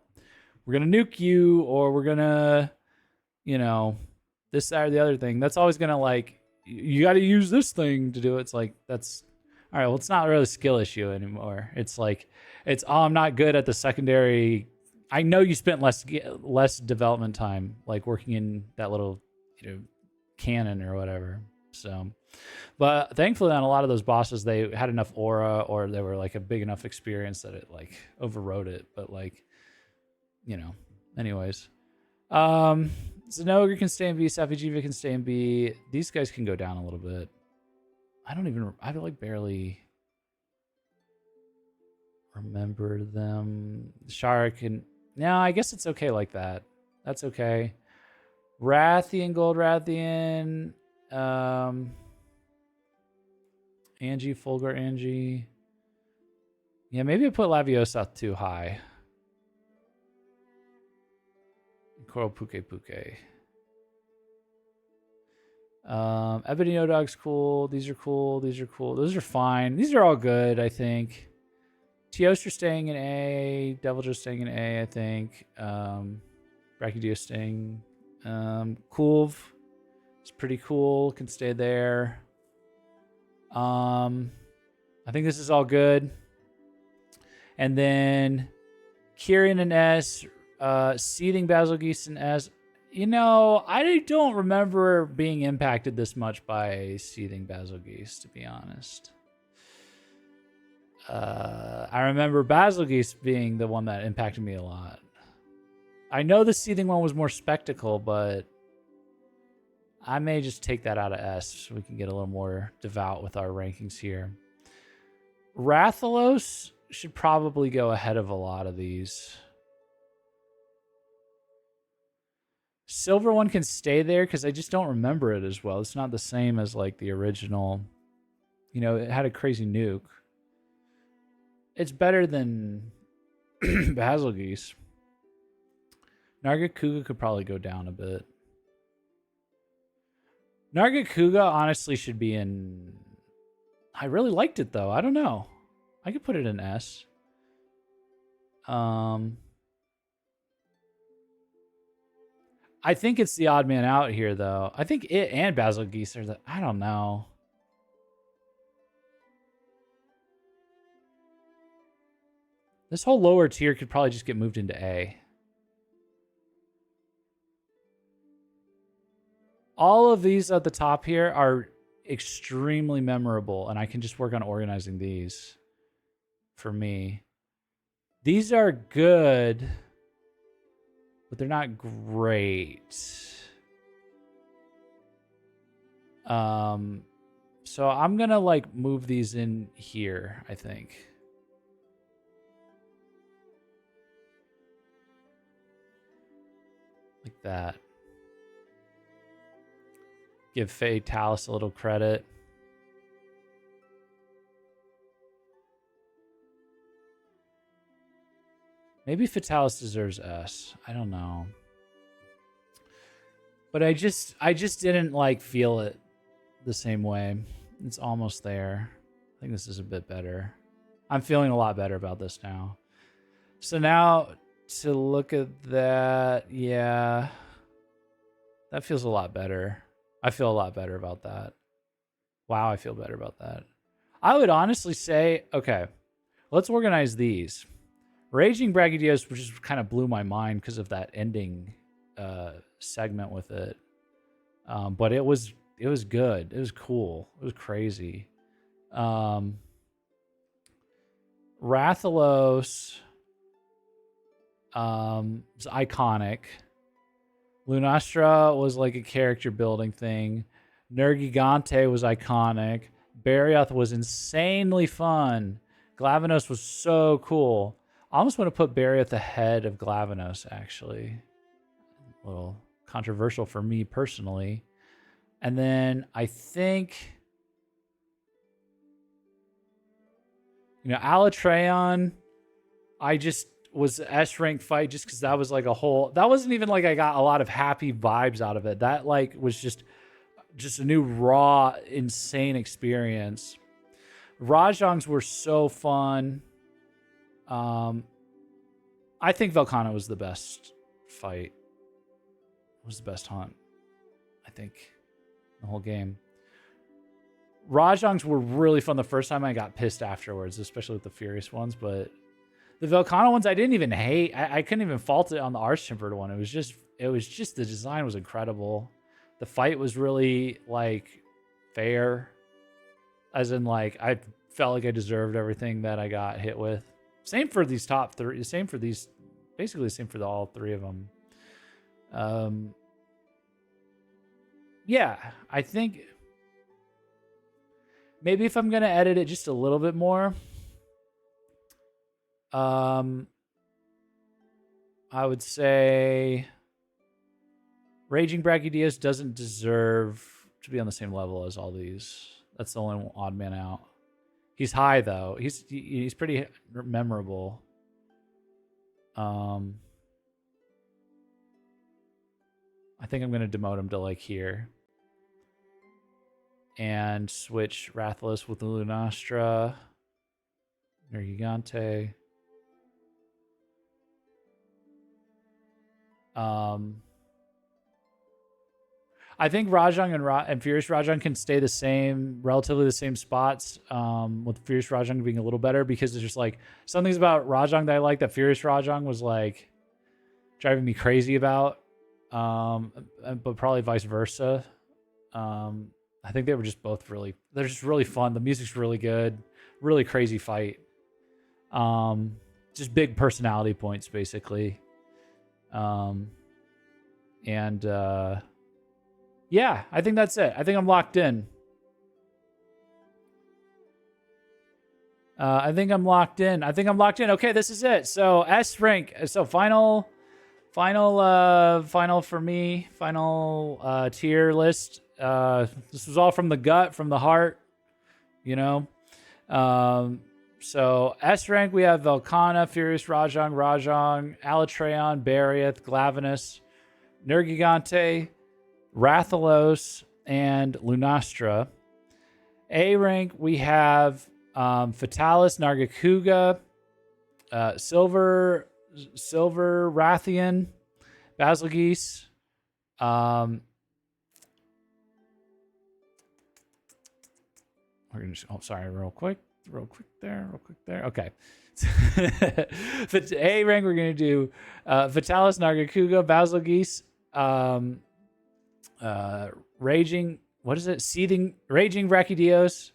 we're going to nuke you, or we're going to, you know, this, that, or the other thing. That's always going to like, you got to use this thing to do it. It's like, that's all right. Well, it's not really a skill issue anymore. It's like, I'm not good at the secondary. I know you spent less development time, like working in that little, you know, cannon or whatever. So, but thankfully on a lot of those bosses, they had enough aura, or they were like a big enough experience that it like overrode it. But like, you know, anyways, Zenogre can stay in B. Safijiva can stay in B. These guys can go down a little bit. I like barely remember them. Shara can, no, I guess it's okay like that. That's okay. Rathian, Gold Rathian, Angie, Fulgur, Angie. Yeah, maybe I put Laviosa too high. Coral Puke. Ebony Dog's cool. These are cool. These are cool. Those are fine. These are all good, I think. Teostra staying in A. Deviljho staying in A, I think. Brachydio staying. Kulv is pretty cool. Can stay there. I think this is all good. And then Kirin and S. Seething Basilgeuse and S. You know, I don't remember being impacted this much by Seething Basilgeuse, to be honest. I remember Basilgeuse being the one that impacted me a lot. I know the Seething one was more spectacle, but I may just take that out of S so we can get a little more devout with our rankings here. Rathalos should probably go ahead of a lot of these. Silver one can stay there because I just don't remember it as well. It's not the same as like the original. You know, it had a crazy nuke. It's better than Basilgeuse. Nargacuga could probably go down a bit. Nargacuga honestly should be in... I really liked it though. I don't know. I could put it in S. I think it's the odd man out here though. I think it and Basilgeuse are the... I don't know. This whole lower tier could probably just get moved into A. All of these at the top here are extremely memorable, and I can just work on organizing these for me. These are good, but they're not great. So I'm gonna like move these in here, I think. Like that. Give Fatalis a little credit. Maybe Fatalis deserves S. I don't know. But I just didn't like feel it the same way. It's almost there. I think this is a bit better. I'm feeling a lot better about this now. So now to look at that, yeah. That feels a lot better. I feel a lot better about that. Wow, I feel better about that. I would honestly say, okay, let's organize these. Raging Braggadio's, which just kind of blew my mind because of that ending segment with it. But it was good. It was cool. It was crazy. Rathalos is iconic. Lunastra was like a character building thing. Nergigante was iconic. Barioth was insanely fun. Glavenus was so cool. I almost want to put Barioth ahead of Glavenus, actually. A little controversial for me personally. And then I think, Alatreon, I just was S rank fight just because that was like a whole, that wasn't even like I got a lot of happy vibes out of it. That like was just a new raw, insane experience. Rajangs were so fun. I think Velkhana was the best fight. Was the best hunt, I think, the whole game. Rajangs were really fun the first time. I got pissed afterwards, especially with the Furious ones. But the Velkhana ones, I didn't even hate. I couldn't even fault it on the Arch-Tempered one. It was just the design was incredible. The fight was really like fair, as in like I felt like I deserved everything that I got hit with. Same for these top three. Same for these. Basically, the same for all three of them. Yeah, I think maybe if I'm gonna edit it just a little bit more, I would say Raging Braggadio's doesn't deserve to be on the same level as all these. That's the only odd man out. He's high though. He's pretty memorable. I think I'm gonna demote him to like here. And switch Rathalos with the Lunastra. Nergigante. I think Rajang and Furious Rajang can stay the same, relatively the same spots, with Furious Rajang being a little better because there's just like some things about Rajang that I like that Furious Rajang was like driving me crazy about, but probably vice versa. I think they were just both they're just really fun. The music's really good, really crazy fight. Just big personality points basically. Yeah, I think that's it. I think I'm locked in. Okay, this is it. So S rank. So final for me. Final tier list. This was all from the gut, from the heart. So S rank we have Velkhana, Furious Rajang, Alatreon, Barioth, Glavenus, Nergigante, Rathalos, and Lunastra. A rank we have Fatalis, Nargacuga, Silver Rathian, Basilgeuse. We're gonna sorry, real quick there. Okay. A rank we're gonna do Fatalis, Nargacuga, Basilgeuse, Raging Brachydios,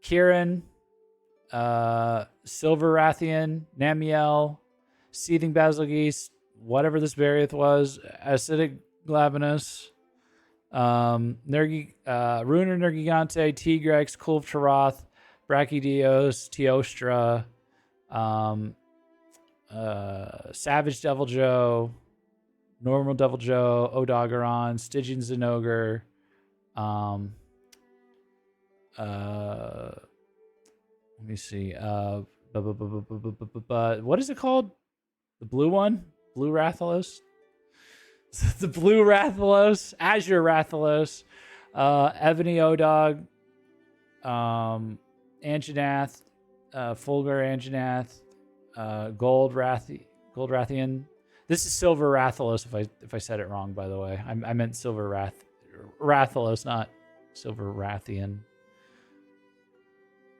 Kieran, Silver Rathian, Namiel, Seething Basilgeese, whatever this Barioth was, Acidic Glavenus, Ruiner Nergigante, Tigrex, Kulvtaroth, Brachydios, Teostra, Savage Deviljho, Normal Deviljho, Odogaron, Stygian Zinogre, let me see. What is it called? The blue one? Blue Rathalos? The blue Rathalos, Azure Rathalos, Ebony Odog, Anjanath, Fulgur Anjanath, Gold Rathian. This is Silver Rathalos if I said it wrong, by the way. I meant Silver Rathalos, not Silver Rathian.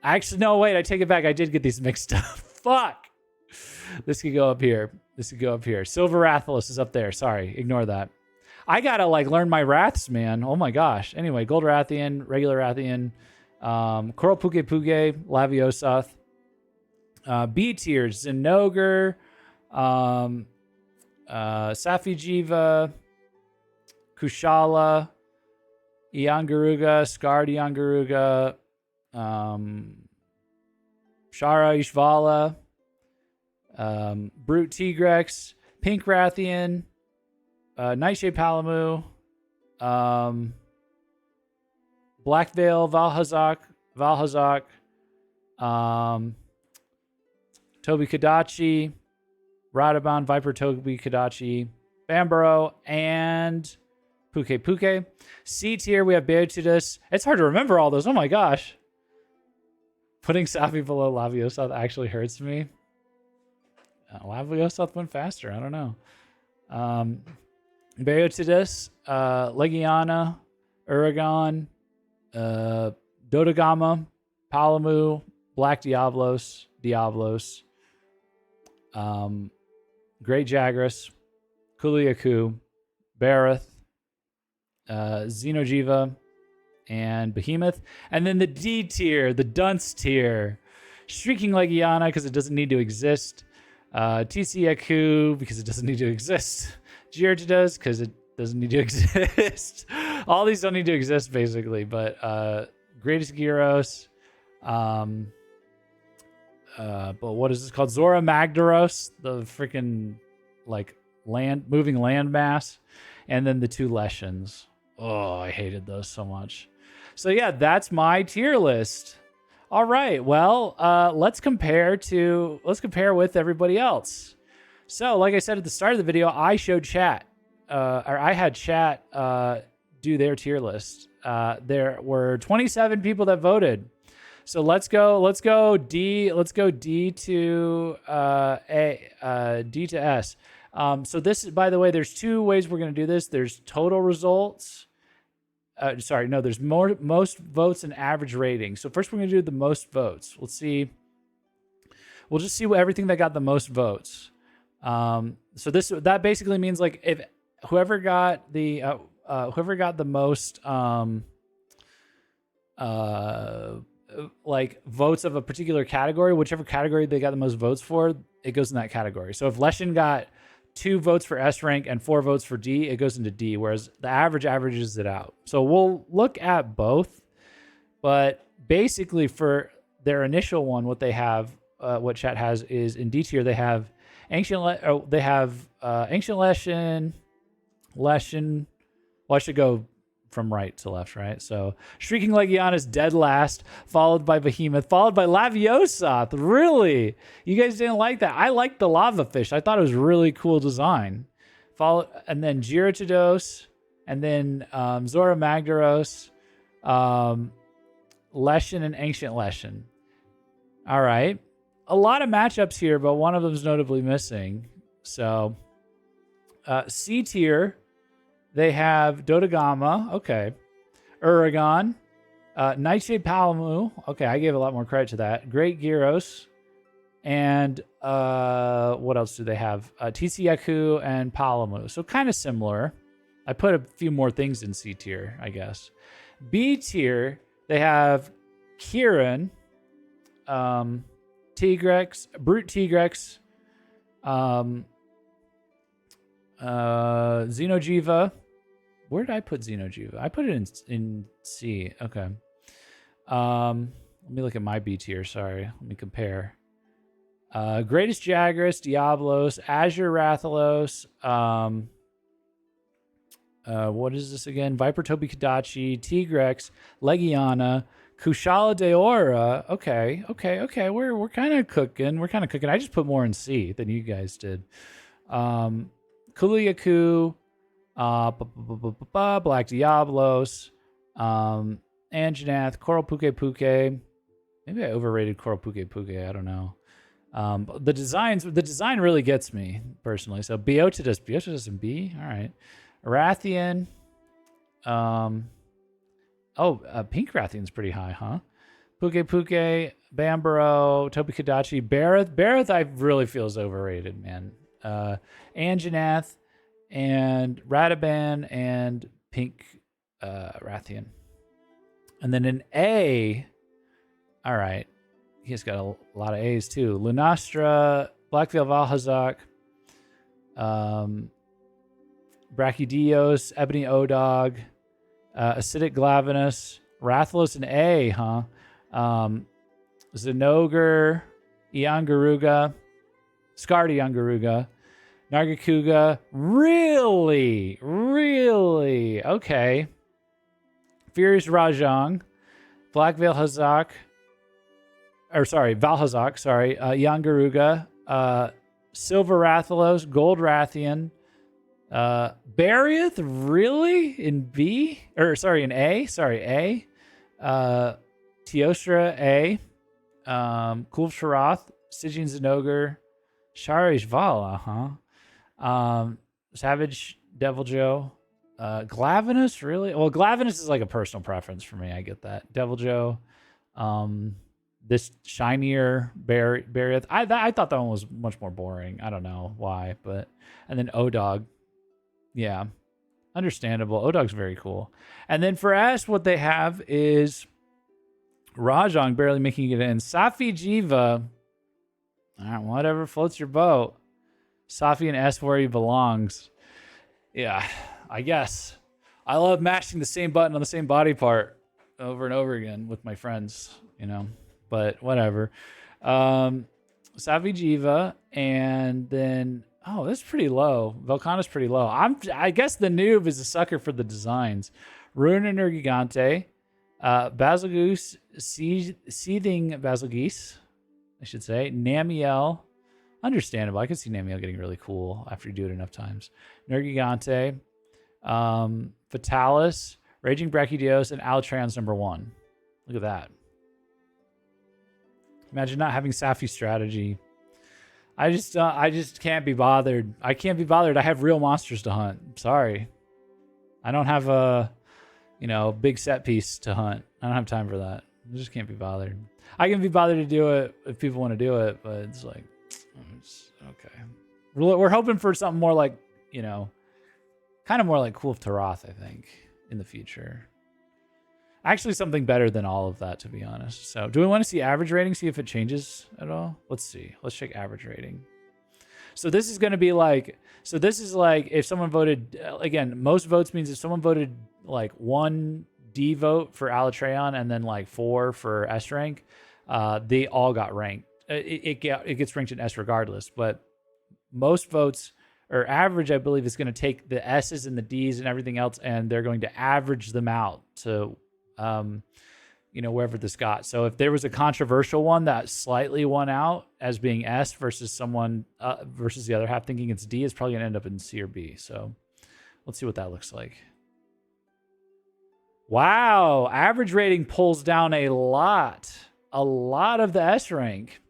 Actually, no, wait, I take it back. I did get these mixed up. Fuck. This could go up here. Silver Rathalos is up there. Sorry, ignore that. I gotta learn my Wraths, man. Oh my gosh. Anyway, Gold Rathian, Regular Rathian, Coral Puke, Laviosoth, B tier, Zinogre, Safijiva, Kushala, Iangaruga, Scarred Iangaruga, Shara Ishvala, Brute Tigrex, Pink Rathian, Nightshade Palamu, Black Veil, Valhazak, Tobi Kadachi, Radabon, Viper Tobi Kadachi, Bambaro, and Puke. C tier, we have Beotidus. It's hard to remember all those. Oh my gosh. Putting Safi below Laviosoth actually hurts me. Laviosoth went faster. I don't know. Beotidus, Legiana, Uragon, Dodogama, Palamu, Black Diablos, Great Jagras, Kuliaku, Barith, Xenojiva, and Behemoth. And then the D tier, the dunce tier. Shrieking Legiana because it doesn't need to exist. TCAQ because it doesn't need to exist. Gyarados because it doesn't need to exist. All these don't need to exist basically, but Greatest Gyros. But what is this called? Zora Magdaros, the freaking moving landmass, and then the two Leshens. Oh, I hated those so much. So yeah, that's my tier list. All right, well, let's compare with everybody else. So, like I said at the start of the video, I showed chat, or I had chat do their tier list. There were 27 people that voted. So let's go D to D to S. So this is, by the way, there's two ways we're going to do this. There's total results. There's most votes and average rating. So first we're going to do the most votes. Let's see. We'll just see everything that got the most votes. So that basically means if whoever got the most votes of a particular category, whichever category they got the most votes for, it goes in that category. So if Leshen got 2 votes for S rank and 4 votes for D, it goes into D, whereas the average averages it out. So we'll look at both, but basically for their initial one, what they have, what chat has is in D tier, they have Ancient Leshen. Well, I should go from right to left, right? So Shrieking Legiana is dead last, followed by Behemoth, followed by Laviosoth. Really? You guys didn't like that? I liked the lava fish. I thought it was really cool design. And then Gyarados, and then Zora Magdaros, Leshen, and Ancient Leshen. All right. A lot of matchups here, but one of them is notably missing. So C tier, they have Dodogama, okay. Uragon, Nightshade Palamu, okay, I gave a lot more credit to that. Great Gyros, and what else do they have? TCAQ and Palamu, so kind of similar. I put a few more things in C tier, I guess. B tier, they have Kieran, Tigrex, Brute Tigrex, Xenojiva. Where did I put Xenojiva? I put it in C. Okay. Let me look at my B tier. Sorry. Let me compare. Greatest Jagras, Diablos, Azure Rathalos. What is this again? Viper Tobi Kadachi, Tigrex, Legiana, Kushala Deora. Okay. We're kind of cooking. I just put more in C than you guys did. Kuliaku, Black Diablos, Anjanath, Coral Puke Puke. Maybe I overrated Coral Puke Puke. I don't know. But the design really gets me personally. So Biotidas in B. All right. Rathian. Pink Rathian's pretty high, huh? Puke Puke, Bambaro, Tobi Kadachi, Bareth. Bareth I really feel is overrated, man. Anjanath and Radaban and Pink Rathian. And then an A. All right. He's got a lot of A's too. Lunastra, Blackveil Valhazak, Brachydios, Ebony Odog, Acidic Glavenus, Rathalos and A, huh? Zenogre, Iangaruga, Scarred Iangaruga, Nargacuga. Really? Okay. Furious Rajang, Blackveil Hazak, Valhazak, Yangaruga, Silver Rathalos, Gold Rathian, Barioth, really? In B? In A? A. Teostra, A. Kulv Sharath, Stygian Zenogre, Sharish Vala, huh? Savage Deviljho, Glavenus, really? Well, Glavenus is like a personal preference for me. I get that. Deviljho, this shinier Barioth. I thought that one was much more boring. I don't know why, but and then Odog, yeah, understandable. Odog's very cool. And then for S, what they have is Rajang barely making it in. Safi Jiva, whatever floats your boat. Safi and S where he belongs. Yeah, I guess. I love mashing the same button on the same body part over and over again with my friends, but whatever. Savi Jiva, and then that's pretty low. Volcana's pretty low. I guess the noob is a sucker for the designs. Ruiner Gigante, Basilgoose, Seething Basilgeese, I should say. Namiel, understandable. I could see Namiel getting really cool after you do it enough times. Nergigante, Fatalis, Raging Brachydios, and Alatreon's number 1. Look at that. Imagine not having Safi strategy. I just can't be bothered. I can't be bothered. I have real monsters to hunt. I'm sorry. I don't have a, big set piece to hunt. I don't have time for that. I just can't be bothered. I can be bothered to do it if people want to do it, but it's like, okay. We're hoping for something more like, kind of more like Cool of Tarath, I think, in the future. Actually, something better than all of that, to be honest. So, do we want to see average rating, see if it changes at all? Let's see. Let's check average rating. So this is going to be like, if someone voted, again, most votes means if someone voted like 1 D vote for Alatreon and then like 4 for S rank, they all got ranked. It gets ranked in S regardless, but most votes, or average, I believe, is going to take the S's and the D's and everything else, and they're going to average them out to wherever this got. So if there was a controversial one that slightly won out as being S versus someone versus the other half thinking it's D, it's probably gonna end up in C or B. So let's see what that looks like. Wow, average rating pulls down a lot of the S rank.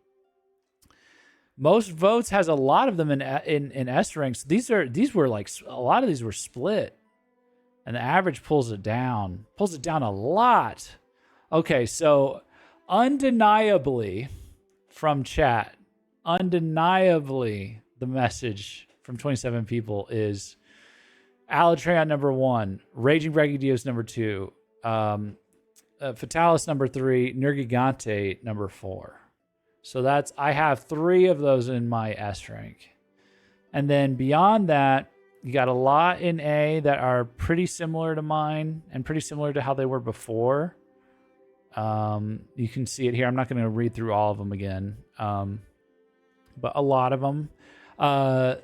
Most votes has a lot of them in S ranks. These were like, a lot of these were split. And the average pulls it down a lot. Okay, so undeniably from chat, the message from 27 people is Alatreon number 1, Raging Brachydios number 2, Fatalis number 3, Nergigante number 4. So I have 3 of those in my S rank. And then beyond that, you got a lot in A that are pretty similar to mine and pretty similar to how they were before. You can see it here. I'm not going to read through all of them again, but a lot of them. I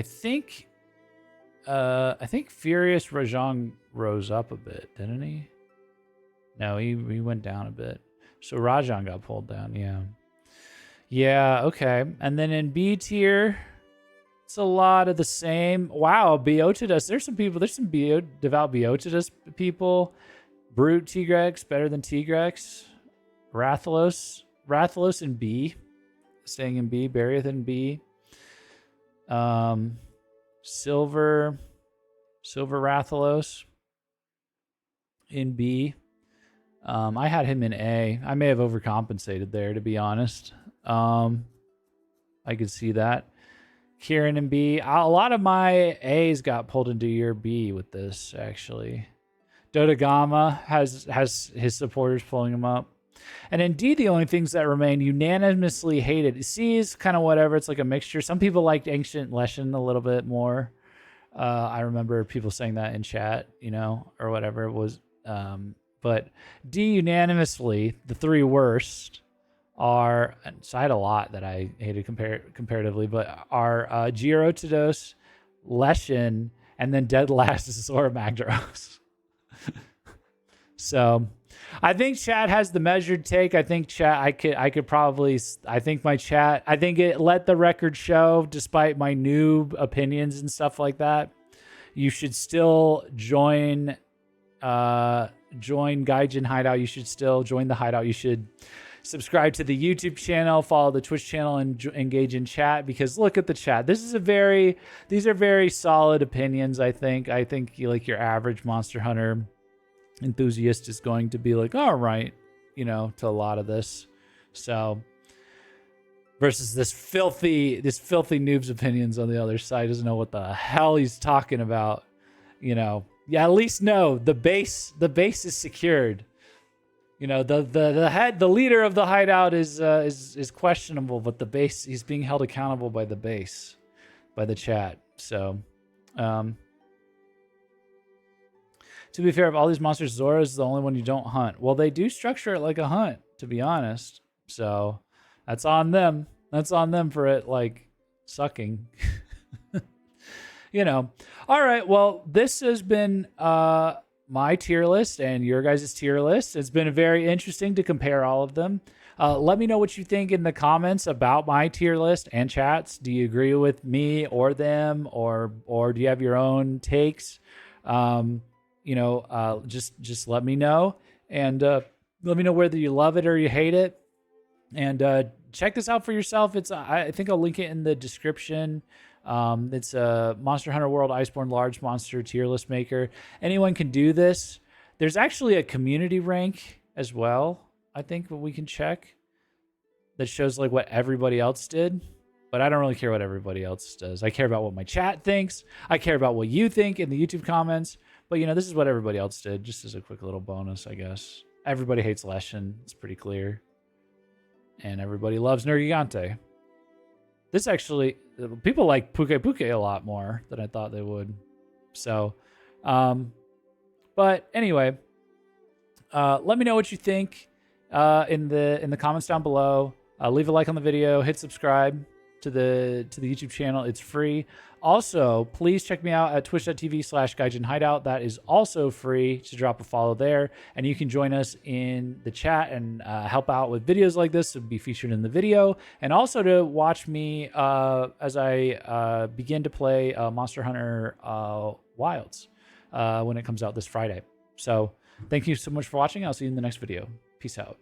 think Furious Rajang rose up a bit, didn't he? No, he went down a bit. So Rajang got pulled down. Yeah. Yeah. Okay. And then in B tier, it's a lot of the same. Wow, Beotidus. There's some people. There's some devout Beotidus people. Brute Tigrex better than Tigrex. Rathalos in B, staying in B. Bariath in B. Silver Rathalos in B. I had him in A. I may have overcompensated there, to be honest. I could see that. Kieran in B. A lot of my A's got pulled into your B with this, actually. Dodagama has his supporters pulling him up. And in D, the only things that remain unanimously hated. C is kind of whatever. It's like a mixture. Some people liked Ancient Leshen a little bit more. I remember people saying that in chat, or whatever it was. But D unanimously, the three worst are, so I had a lot that I hated comparatively, but are Gyrotidos, Leshen, and then dead last is Zora Magdaros. So I think chat has the measured take. I think chat, I think it let the record show, despite my noob opinions and stuff like that, you should still join Gaijin Hideout. You should still join the Hideout. You should subscribe to the YouTube channel, follow the Twitch channel, and engage in chat, because look at the chat. These are very solid opinions. I think like your average Monster Hunter enthusiast is going to be like, all right, to a lot of this. So versus this filthy noob's opinions on the other side, doesn't know what the hell he's talking about. Yeah, at least know the base is secured. The leader of the hideout is questionable, but the base, he's being held accountable by the base, by the chat. So, to be fair, of all these monsters, Zora is the only one you don't hunt. Well, they do structure it like a hunt, to be honest. So, that's on them. That's on them for it, like, sucking. All right. Well, this has been my tier list and your guys' tier list. It's been very interesting to compare all of them. Let me know what you think in the comments about my tier list and chats. Do you agree with me or them, or do you have your own takes? Just let me know, and let me know whether you love it or you hate it. And check this out for yourself. I think I'll link it in the description. It's a Monster Hunter World Iceborne large monster tier list maker. Anyone can do this. There's actually a community rank as well, I think, that we can check that shows like what everybody else did. But I don't really care what everybody else does. I care about what my chat thinks. I care about what you think in the YouTube comments. But this is what everybody else did, just as a quick little bonus, I guess. Everybody hates Leshen. It's pretty clear. And everybody loves Nergigante. This actually, people like Puke a lot more than I thought they would. So, but anyway, let me know what you think in the comments down below. Leave a like on the video, hit subscribe to the YouTube channel. It's free. Also, please check me out at twitch.tv/Gaijin Hideout. That is also free to drop a follow there. And you can join us in the chat and help out with videos like this to be featured in the video. And also to watch me as I begin to play Monster Hunter Wilds when it comes out this Friday. So thank you so much for watching. I'll see you in the next video. Peace out.